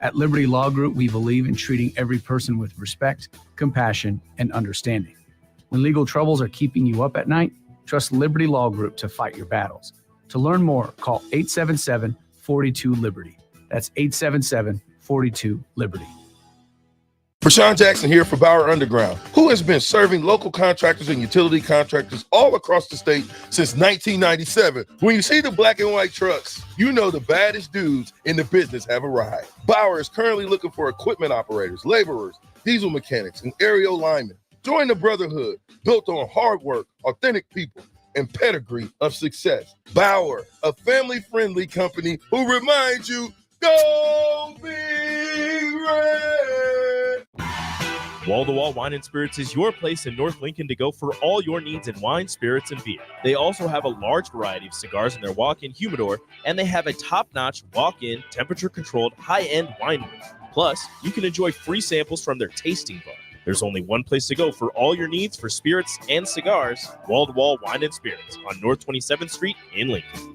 At Liberty Law Group, we believe in treating every person with respect, compassion, and understanding. When legal troubles are keeping you up at night, trust Liberty Law Group to fight your battles. To learn more, call 877-42-LIBERTY. That's 877-42-LIBERTY. Rashawn Jackson here for Bauer Underground, who has been serving local contractors and utility contractors all across the state since 1997. When you see the black and white trucks, you know the baddest dudes in the business have arrived. Bauer is currently looking for equipment operators, laborers, diesel mechanics, and aerial linemen. Join the brotherhood built on hard work, authentic people, and pedigree of success. Bauer, a family-friendly company who reminds you, go Big Red! Wall to Wall Wine and Spirits is your place in North Lincoln to go for all your needs in wine, spirits, and beer. They also have a large variety of cigars in their walk-in humidor, and they have a top-notch walk-in, temperature-controlled, high-end wine room. Plus, you can enjoy free samples from their tasting bar. There's only one place to go for all your needs for spirits and cigars. Wall to Wall Wine and Spirits on North 27th Street in Lincoln.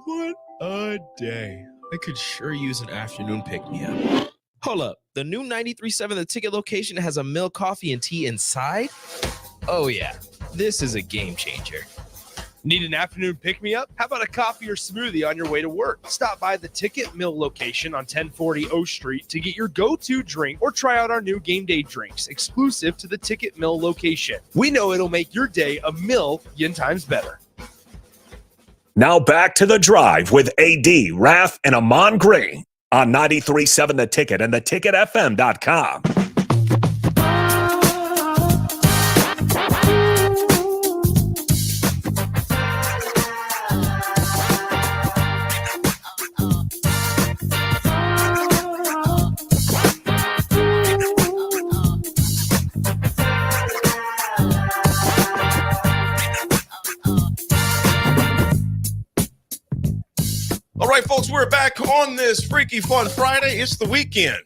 What a day. I could sure use an afternoon pick-me-up. Hold up. The new 93.7 The Ticket location has a milk, coffee, and tea inside? Oh, yeah. This is a game changer. Need an afternoon pick-me-up? How about a coffee or smoothie on your way to work? Stop by the Ticket Mill location on 1040 O Street to get your go-to drink or try out our new game day drinks exclusive to the Ticket Mill location. We know it'll make your day a million times better. Now back to The Drive with AD, Raff, and Ahman Gray on 93.7 The Ticket and theticketfm.com. All right, folks, we're back on this Freaky Fun Friday. It's the weekend.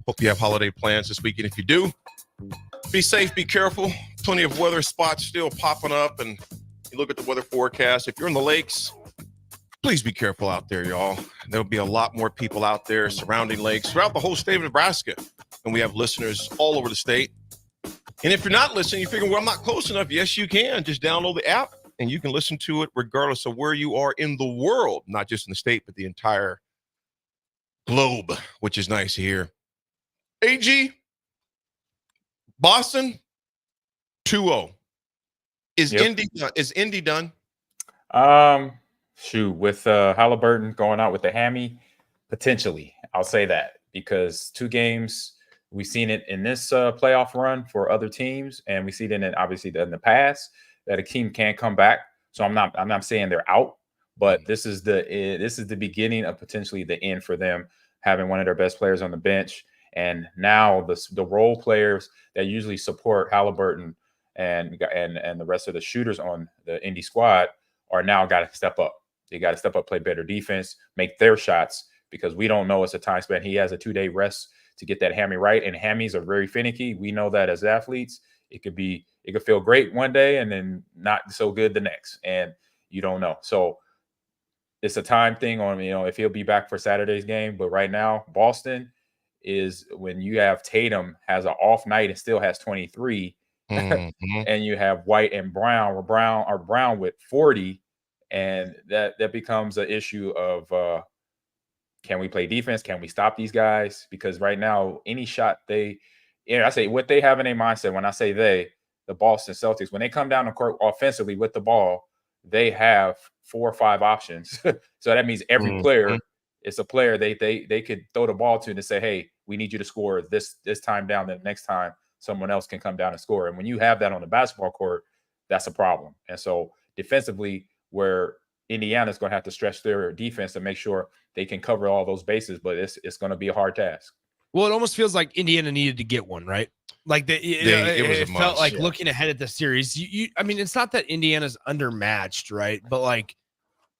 Hope you have holiday plans this weekend. If you do, be safe, be careful. Plenty of weather spots still popping up, and you look at the weather forecast. If you're in the lakes, please be careful out there, y'all. There'll be a lot more people out there surrounding lakes throughout the whole state of Nebraska, and we have listeners all over the state. And if you're not listening, you figure, well, I'm not close enough. Yes, you can. Just download the app, and you can listen to it regardless of where you are in the world, not just in the state, but the entire globe, which is nice to hear. AG, Boston, 2-0. Is Indy done? Shoot, with Halliburton going out with the hammy, potentially. I'll say that because 2 games, we've seen it in this playoff run for other teams, and we see it obviously in the past that a team can't come back. So I'm not saying they're out, but this is the beginning of potentially the end for them, having one of their best players on the bench, and now the role players that usually support Halliburton and the rest of the shooters on the Indy squad are now got to step up. They got to step up, play better defense, make their shots, because we don't know it's a time span. He has a 2-day rest to get that hammy right, and hammies are very finicky. We know that as athletes, it could be It could feel great one day and then not so good the next, and you don't know. So it's a time thing on, if he'll be back for Saturday's game. But right now, Boston is, when you have Tatum has an off night and still has 23, and you have White and Brown with 40, and that becomes an issue of can we play defense? Can we stop these guys? Because right now, any shot I say what they have in their mindset. When I say the Boston Celtics, when they come down the court offensively with the ball, they have 4 or 5 options. So that means every player, it's a player they could throw the ball to and say, hey, we need you to score this time down. Then next time someone else can come down and score. And when you have that on the basketball court, that's a problem. And so defensively, where Indiana's going to have to stretch their defense to make sure they can cover all those bases, but it's going to be a hard task. Well, it almost feels like Indiana needed to get one, right? Like it felt like looking ahead at the series. I mean, it's not that Indiana's undermatched, right? But like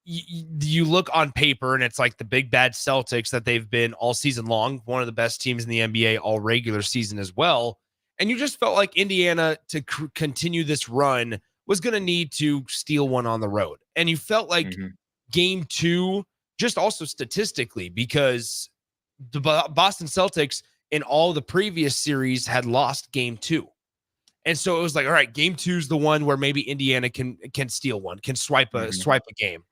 you look on paper and it's like the big bad Celtics that they've been all season long, one of the best teams in the NBA all regular season as well. And you just felt like Indiana to continue this run was going to need to steal one on the road. And you felt like game 2, just also statistically, because the Boston Celtics in all the previous series had lost game 2. And so it was like, all right, game 2 is the one where maybe Indiana can steal one, can swipe a game.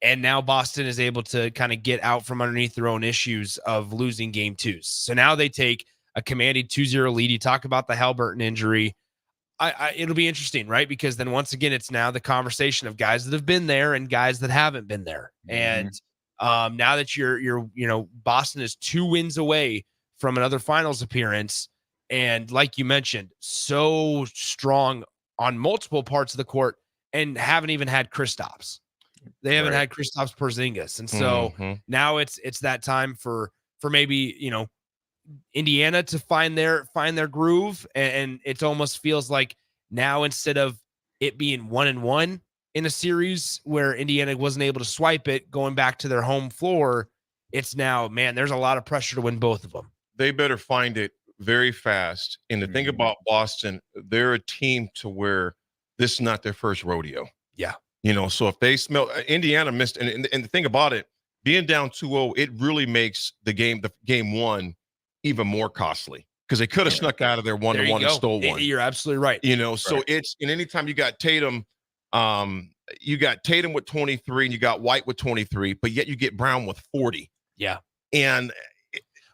And now Boston is able to kind of get out from underneath their own issues of losing game 2s. So now they take a commanding 2-0 lead. You talk about the Haliburton injury. It'll be interesting, right? Because then once again, it's now the conversation of guys that have been there and guys that haven't been there. And now that you're Boston is 2 wins away from another finals appearance. And like you mentioned, so strong on multiple parts of the court and haven't even had Kristaps. They haven't had Kristaps Porzingis. And so now it's that time for maybe, Indiana to find their groove. And it almost feels like now, instead of it being 1-1 in a series where Indiana wasn't able to swipe it going back to their home floor, it's now, man, there's a lot of pressure to win both of them. They better find it very fast. And the thing about Boston, they're a team to where this is not their first rodeo. Yeah. So if they smell Indiana missed, and the thing about it, being down 2-0, it really makes the game 1 even more costly, because they could have snuck out of there 1-1 and stole one. You're absolutely right. So it's, and anytime you got Tatum, with 23 and you got White with 23, but yet you get Brown with 40. Yeah. And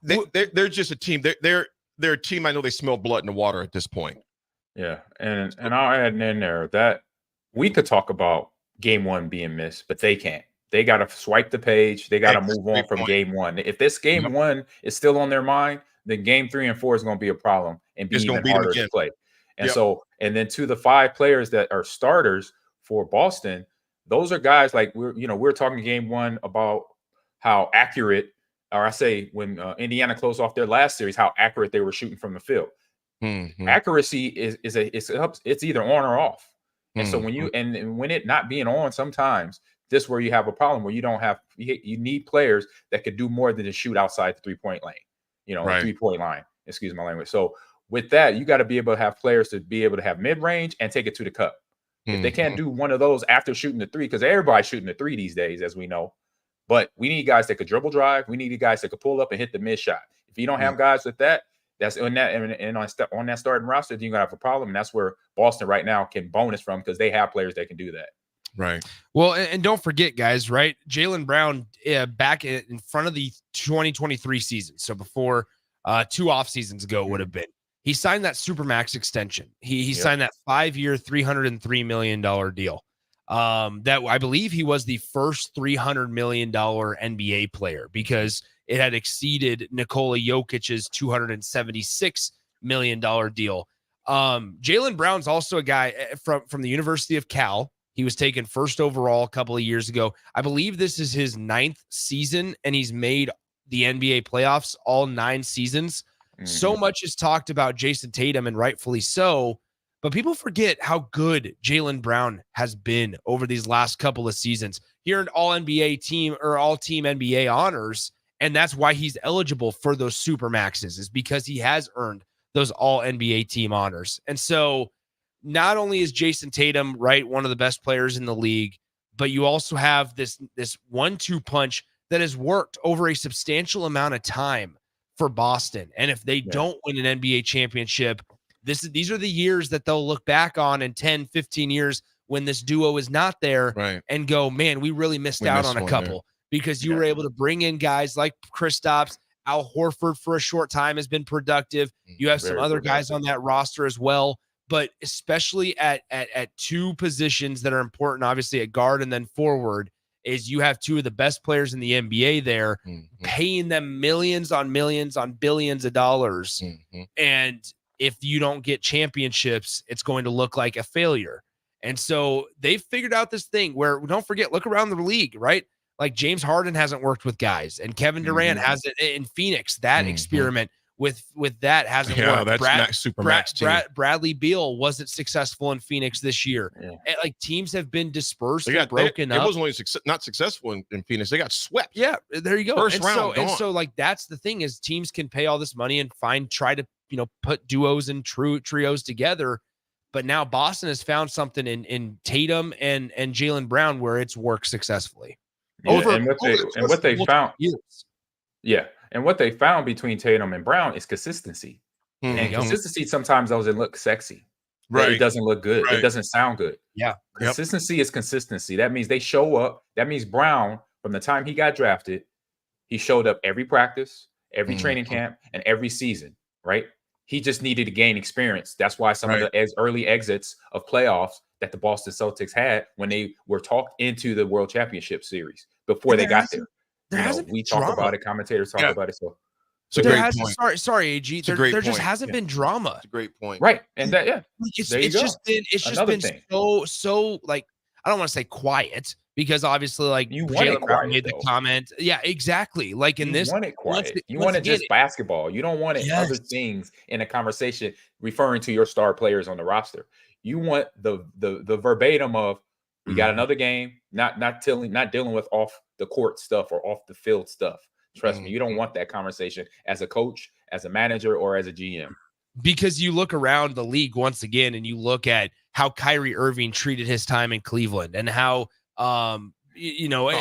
they're just a team. They're a team. I know they smell blood in the water at this point. Yeah. And I'll add in there that we could talk about game 1 being missed, but they can't. They got to swipe the page. They got to move on from game 1. If this game 1 is still on their mind, then game 3 and 4 is going to be a problem and be even harder to play. And so, and then to the 5 players that are starters for Boston, those are guys like we're talking game 1 about how accurate, or I say when Indiana closed off their last series, how accurate they were shooting from the field. Accuracy it's either on or off. And so when when it not being on, sometimes this is where you have a problem, where you need players that could do more than just shoot outside the 3-point lane, 3-point line, excuse my language. So with that, you got to be able to have players to be able to have mid-range and take it to the cup. If they can't do one of those after shooting the 3, because everybody's shooting the 3 these days, as we know, but we need guys that could dribble drive. We need guys that could pull up and hit the mid shot. If you don't have guys with that, that's on that and on that starting roster, then you're gonna have a problem. And that's where Boston right now can bonus from, because they have players that can do that. Right. Well, and don't forget, guys, right? Jaylen Brown back in front of the 2023 season. So before 2 off seasons ago would have been. He signed that Supermax extension. He signed that 5-year, $303 million deal. That I believe he was the first $300 million NBA player, because it had exceeded Nikola Jokic's $276 million deal. Jaylen Brown's also a guy from the University of Cal. He was taken first overall a couple of years ago. I believe this is his 9th season, and he's made the NBA playoffs all 9 seasons. So much is talked about Jason Tatum, and rightfully so, but people forget how good Jaylen Brown has been over these last couple of seasons. He earned all NBA team or all team NBA honors, and that's why he's eligible for those super maxes, is because he has earned those all NBA team honors. And so not only is Jason Tatum, right, one of the best players in the league, but you also have this 1-2 punch that has worked over a substantial amount of time for Boston. And if they don't win an NBA championship, these are the years that they'll look back on in 10, 15 years when this duo is not there and go, man, we really missed out on a couple because you were able to bring in guys like Kristaps. Al Horford for a short time has been productive. You have some other guys on that roster as well, but especially at two positions that are important, obviously at guard and then forward, is you have two of the best players in the NBA there, paying them millions on billions of dollars. And if you don't get championships, it's going to look like a failure. And so they've figured out this thing where, don't forget, look around the league, right? Like James Harden hasn't worked with guys, and Kevin Durant hasn't in Phoenix. That experiment with that hasn't worked. That's Bradley Beal wasn't successful in Phoenix this year. And like teams have been dispersed and broken up. It wasn't only not successful in Phoenix; they got swept. Yeah, there you go. First round. And so like that's the thing is teams can pay all this money and try to put duos and trios together. But now Boston has found something in Tatum and Jaylen Brown where it's worked successfully. And what they found between Tatum and Brown is consistency. And consistency sometimes doesn't look sexy. Right. It doesn't look good. It doesn't sound good. Yeah. Consistency is consistency. That means they show up. That means Brown, from the time he got drafted, he showed up every practice, every training camp, and every season, right? He just needed to gain experience. That's why some of the early exits of playoffs that the Boston Celtics had when they were talked into the World Championship Series before they got there. We talk about it. Commentators talk about it. So it's a great point. Sorry, AG. There just hasn't been drama. It's a great point. Right. And that, it's just been so like, I don't want to say quiet because obviously like Jaylen Brown made the comment. Yeah, exactly. Like in this, you want it quiet. You want it just basketball. You don't want it other things in a conversation referring to your star players on the roster. You want the verbatim of we got another game, not dealing with off the court stuff or off the field stuff. Trust me, you don't want that conversation as a coach, as a manager, or as a GM. Because you look around the league once again and you look at how Kyrie Irving treated his time in Cleveland and how numerous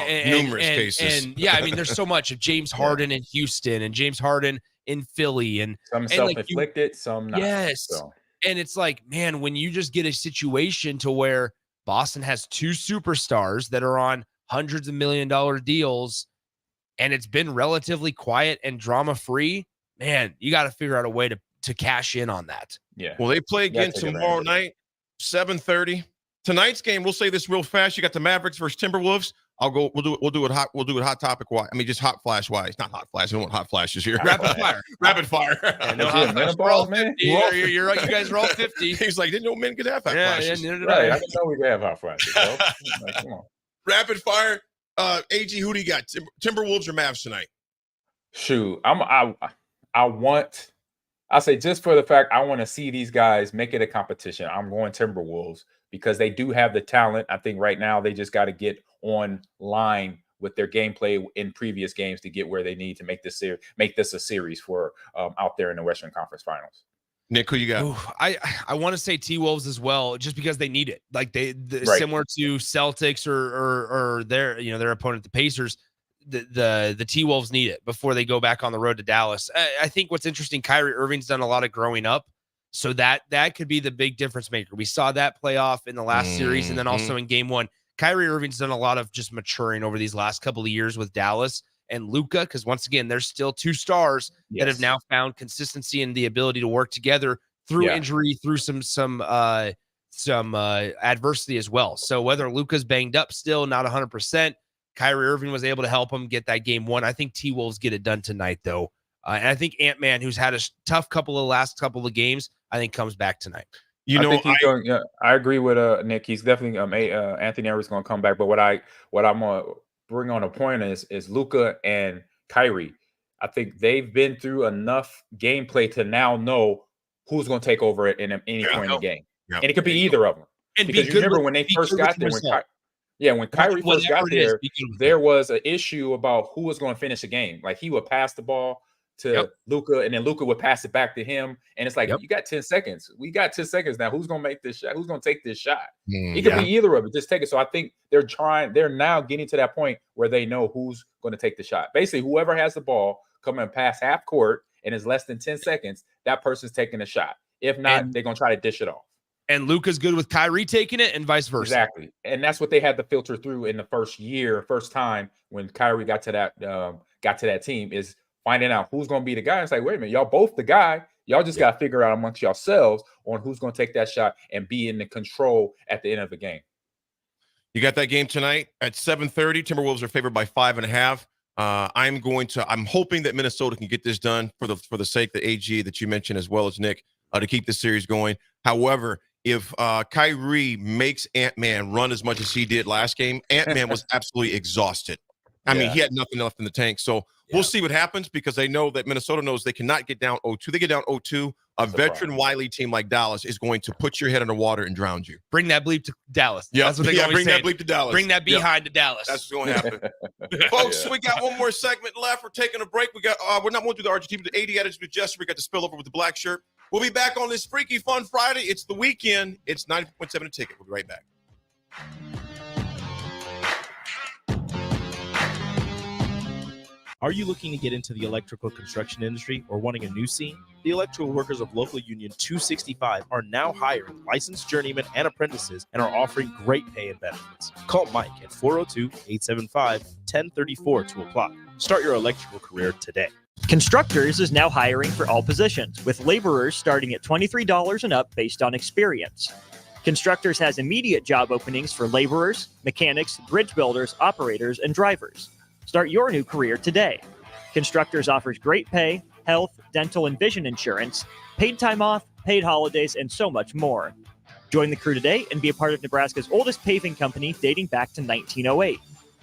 cases. And I mean, there's so much of James Harden in Houston and James Harden in Philly and some self-inflicted, some not. Yes. So. And it's like, man, when you just get a situation to where Boston has two superstars that are on hundreds of $1 million deals and it's been relatively quiet and drama-free, man, you got to figure out a way to cash in on that. Yeah. Well, they play again tomorrow night, 7:30. Tonight's game, we'll say this real fast. You got the Mavericks versus Timberwolves. We'll do it hot topic wise. I mean, just hot flash wise, not hot flash. I don't want hot flashes here. Rapid fire. No hot flash. We're all 50. You're right. You guys are all 50. He's like, didn't know men could have hot flashes. Yeah, right. I didn't know we could have hot flashes. Like, come on. Rapid fire. AG, who do you got? Timberwolves or Mavs tonight? Shoot, I'll say just for the fact I want to see these guys make it a competition. I'm going Timberwolves because they do have the talent. I think right now they just got to get on line with their gameplay in previous games to get where they need to make this a series for out there in the Western Conference Finals. Nick, who you got? Ooh, I want to say T-Wolves as well, just because they need it. Like similar to Celtics or their opponent, the Pacers. The T-Wolves need it before they go back on the road to Dallas. I think what's interesting, Kyrie Irving's done a lot of growing up, so that could be the big difference maker. We saw that play off in the last series, and then also in game one. Kyrie Irving's done a lot of just maturing over these last couple of years with Dallas and Luka, because once again, there's still two stars that have now found consistency and the ability to work together through injury, through some adversity as well. So whether Luka's banged up still, not 100%, Kyrie Irving was able to help him get that game one. I think T-Wolves get it done tonight, though. And I think Ant-Man, who's had a tough last couple of games, I think comes back tonight. I agree with Nick. He's definitely Anthony Edwards going to come back. But what I'm going to bring on a point is Luka and Kyrie. I think they've been through enough gameplay to now know who's going to take over it in any point in the game. Yeah. And it could be either of them. And because you remember when they first got there, when Kyrie first got there, there was an issue about who was going to finish the game. Like he would pass the ball to Luka, and then Luka would pass it back to him. And it's like, you got 10 seconds. We got 10 seconds now. Who's going to make this shot? Who's going to take this shot? It could be either of it. Just take it. So I think they're now getting to that point where they know who's going to take the shot. Basically, whoever has the ball coming past half court and is less than 10 seconds, that person's taking a shot. If not, they're going to try to dish it off. And Luka's good with Kyrie taking it and vice versa. Exactly. And that's what they had to filter through in the first time when Kyrie got to that team, is finding out who's going to be the guy. It's like, wait a minute, y'all both the guy. Y'all just got to figure out amongst yourselves on who's going to take that shot and be in the control at the end of the game. You got that game tonight at 7:30. Timberwolves are favored by 5.5. I'm hoping that Minnesota can get this done for the sake that AG that you mentioned, as well as Nick, to keep this series going. However, if Kyrie makes Ant-Man run as much as he did last game, Ant-Man was absolutely exhausted. I mean, he had nothing left in the tank. So we'll see what happens, because they know that Minnesota knows they cannot get down 0-2. They get down 0-2. A veteran Wiley team like Dallas is going to put your head in the water and drown you. Bring that bleep to Dallas. Yeah, that's what they bring that bleep to Dallas. Bring that behind to Dallas. That's what's going to happen. Folks, we got one more segment left. We're taking a break. We're not going to do the Argentina, but the 80 attitude with Jester. We got to spill over with the black shirt. We'll be back on this Freaky Fun Friday. It's the weekend. It's 90.7 a ticket. We'll be right back. Are you looking to get into the electrical construction industry or wanting a new scene? The electrical workers of local union 265 are now hiring licensed journeymen and apprentices and are offering great pay and benefits. Call Mike at 402-875-1034 to apply. Start your electrical career today. Constructors is now hiring for all positions, with laborers starting at $23 and up based on experience. Constructors has immediate job openings for laborers, mechanics, bridge builders, operators, and drivers. Start your new career today. Constructors offers great pay, health, dental, and vision insurance, paid time off, paid holidays, and so much more. Join the crew today and be a part of Nebraska's oldest paving company dating back to 1908.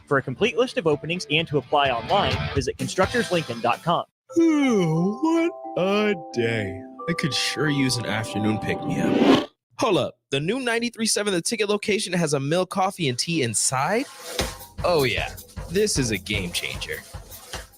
For a complete list of openings and to apply online, visit constructorslincoln.com. What a day. I could sure use an afternoon pick-me-up. Hold up. The new 93.7 The Ticket location has a milk, coffee, and tea inside? Oh, yeah. This is a game changer.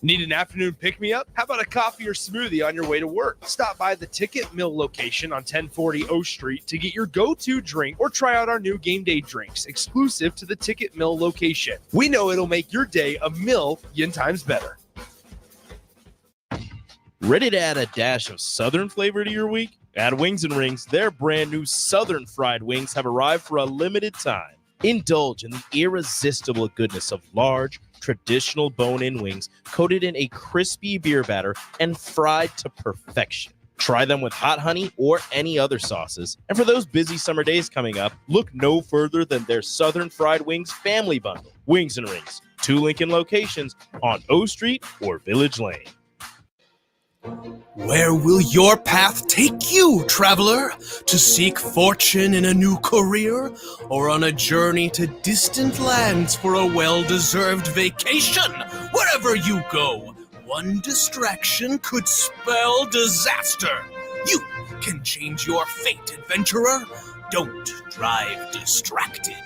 Need an afternoon pick-me-up? How about a coffee or smoothie on your way to work? Stop by the Ticket Mill location on 1040 O Street to get your go-to drink or try out our new game day drinks exclusive to the Ticket Mill location. We know it'll make your day a million times better. Ready to add a dash of Southern flavor to your week? At Wings and Rings, their brand new Southern fried wings have arrived for a limited time. Indulge in the irresistible goodness of large, traditional bone-in wings coated in a crispy beer batter and fried to perfection. Try them with hot honey or any other sauces. And for those busy summer days coming up, look no further than their Southern Fried Wings Family Bundle. Wings and Rings, 2 Lincoln locations on O Street or Village Lane. Where will your path take you, traveler? To seek fortune in a new career? Or on a journey to distant lands for a well-deserved vacation? Wherever you go, one distraction could spell disaster. You can change your fate, adventurer. Don't drive distracted.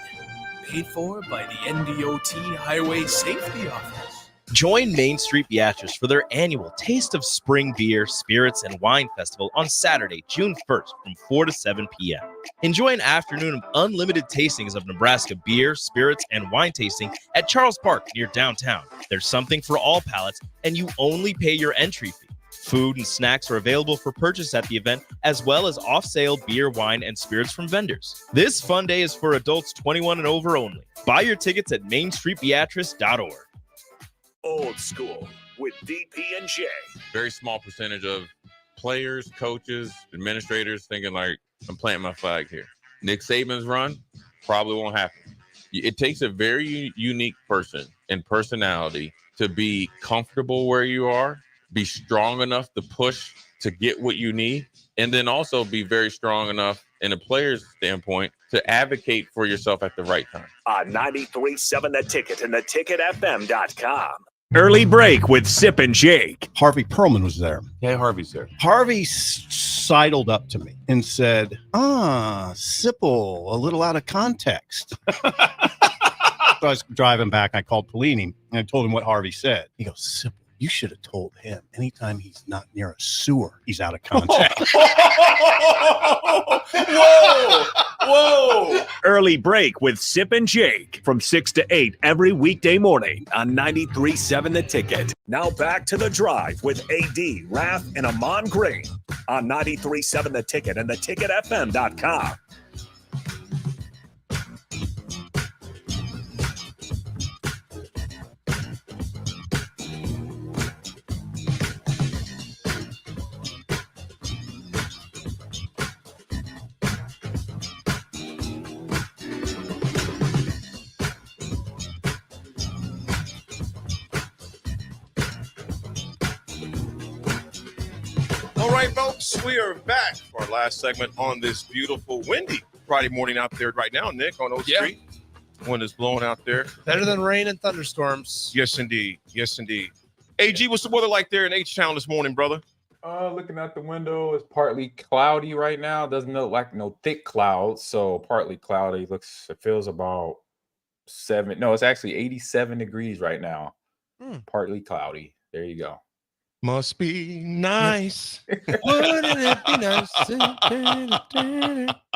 Paid for by the NDOT Highway Safety Office. Join Main Street Beatrice for their annual Taste of Spring Beer, Spirits, and Wine Festival on Saturday, June 1st from 4 to 7 p.m. Enjoy an afternoon of unlimited tastings of Nebraska beer, spirits, and wine tasting at Charles Park near downtown. There's something for all palates, and you only pay your entry fee. Food and snacks are available for purchase at the event, as well as off-sale beer, wine, and spirits from vendors. This fun day is for adults 21 and over only. Buy your tickets at mainstreetbeatrice.org. Old School with DP and J. Very small percentage of players, coaches, administrators thinking like, I'm planting my flag here. Nick Saban's run probably won't happen. It takes a very unique person and personality to be comfortable where you are, be strong enough to push to get what you need, and then also be very strong enough in a player's standpoint to advocate for yourself at the right time. On 93.7 The Ticket and theticketfm.com. Early break with Sip and Jake. Harvey Perlman was there. Yeah, Harvey's there. Harvey sidled up to me and said, Sipple, a little out of context. So I was driving back. I called Pelini and I told him what Harvey said. He goes, Sipple, You should have told him anytime he's not near a sewer, he's out of contact. Whoa! Early break with Sip and Jake from 6 to 8 every weekday morning on 93.7 The Ticket. Now back to The Drive with AD, Raff, and Ahman Green on 93.7 The Ticket and theticketfm.com. All right, folks, we are back for our last segment on this beautiful, windy Friday morning out there right now, Nick, on Oak Street. Wind is blowing out there. Better than rain and thunderstorms. Yes, indeed. Yes, indeed. AG, what's the weather like there in H-Town this morning, brother? Looking out the window, it's partly cloudy right now. Doesn't look like no thick clouds, so partly cloudy. It feels about 7. No, it's actually 87 degrees right now. Partly cloudy. There you go. Must be nice. Wouldn't it be nice?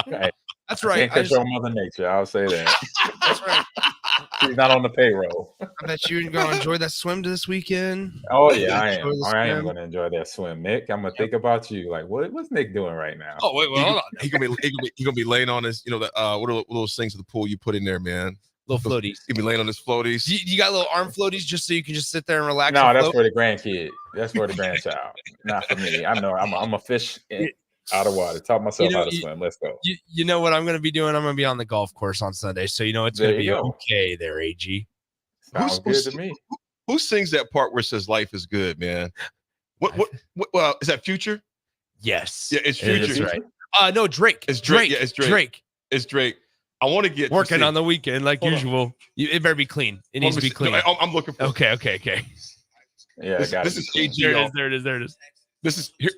Hey, That's right. Can't control Mother Nature. I'll say that. That's right. She's not on the payroll. I bet you're gonna enjoy that swim this weekend. Oh yeah, I am. Enjoy the I am swim. going to enjoy that swim, Nick. I'm gonna think about you. Like, what's Nick doing right now? Oh wait, hold on. He gonna be laying on his, what are those things at the pool you put in there, man? Little floaties. He'll be laying on his floaties. You got little arm floaties just so you can just sit there and relax. No, and that's float? for the grandkid. That's for the grandchild. Not for me. I know. I'm a fish out of water. Taught myself how to swim. Let's go. You know what I'm going to be doing? I'm going to be on the golf course on Sunday, so you know it's going to be okay there, AG. Sounds good to me. Who sings that part where it says "Life is good," man? What is that? Future? Yes. Yeah, it's It Future. is right. No, Drake. It's Drake. Yeah, it's Drake. Drake. It's Drake. I want to get Working on the weekend like usual. It better be clean. It needs to be clean. No, I'm looking for. Okay. Yeah, this is AG. There it is. This is here.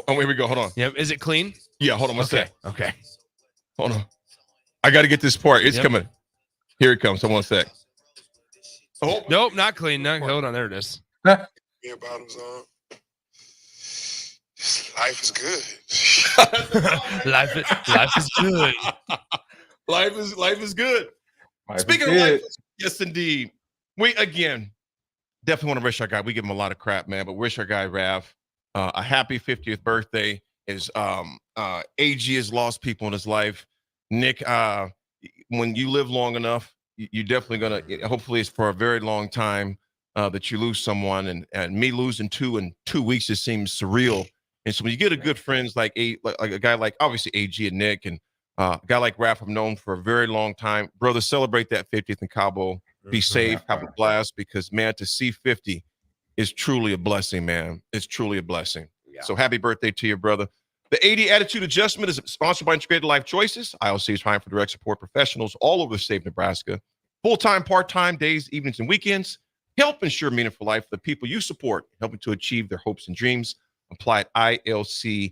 Oh, here we go. Hold on. Yep. Is it clean? Yeah. Hold on. One sec. Okay. Hold on. I got to get this part. It's coming. Here it comes. Hold on one sec. Oh. Nope, not clean. Hold on. There it is. Beer bottoms on. Life is good. Life is good. Life is good. Speaking of life, yes, indeed. We again definitely want to wish our guy. We give him a lot of crap, man, but wish our guy Raff a happy 50th birthday. Is AG has lost people in his life. Nick, when you live long enough, you're definitely gonna. Hopefully, it's for a very long time that you lose someone, and me losing 2 in 2 weeks just seems surreal. And so when you get a good friends like a guy like obviously AG and Nick and a guy like Raff I've known for a very long time, brother, celebrate that 50th in Cabo. Be safe, have a blast, because man, to see 50 is truly a blessing, man. It's truly a blessing. Yeah. So happy birthday to your brother. The 80 Attitude Adjustment is sponsored by Integrated Life Choices. ILC is trying for direct support professionals all over the state of Nebraska. Full-time, part-time, days, evenings, and weekends. Help ensure meaningful life for the people you support, helping to achieve their hopes and dreams. Apply at ilc.net.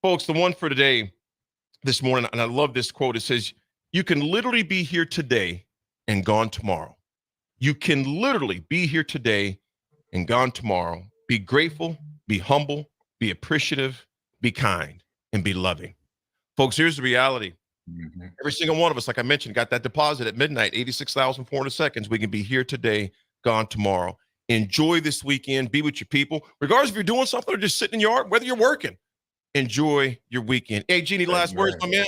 Folks, the one for today, this morning, and I love this quote. It says, you can literally be here today and gone tomorrow. You can literally be here today and gone tomorrow. Be grateful, be humble, be appreciative, be kind, and be loving. Folks, here's the reality. Mm-hmm. Every single one of us, like I mentioned, got that deposit at midnight, 86,400 seconds. We can be here today, gone tomorrow. Enjoy this weekend. Be with your people. Regardless if you're doing something or just sitting in your yard, whether you're working, enjoy your weekend. Hey, Jeannie, last words, my man?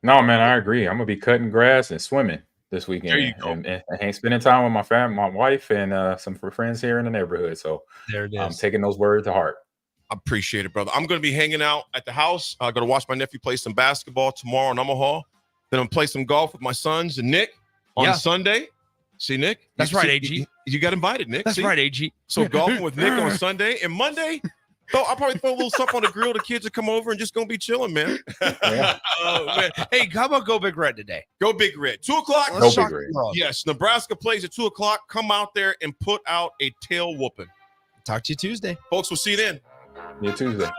No, man, I agree. I'm going to be cutting grass and swimming this weekend. There you go. And spending time with my family, my wife, and some friends here in the neighborhood. So there it is. I'm taking those words to heart. I appreciate it, brother. I'm going to be hanging out at the house. I'm going to watch my nephew play some basketball tomorrow in Omaha. Then I'm going to play some golf with my sons and Nick on Sunday. See, Nick? That's right, AG. You got invited, Nick. That's right, AG. So golfing with Nick on Sunday. And Monday, I'll probably throw a little something on the grill. The kids will come over and just going to be chilling, man. Oh, man. Hey, how about Go Big Red today? Go Big Red. 2 o'clock. Go Big Red. Yes, Nebraska plays at 2 o'clock. Come out there and put out a tail whooping. Talk to you Tuesday. Folks, we'll see you then. Yeah, Tuesday.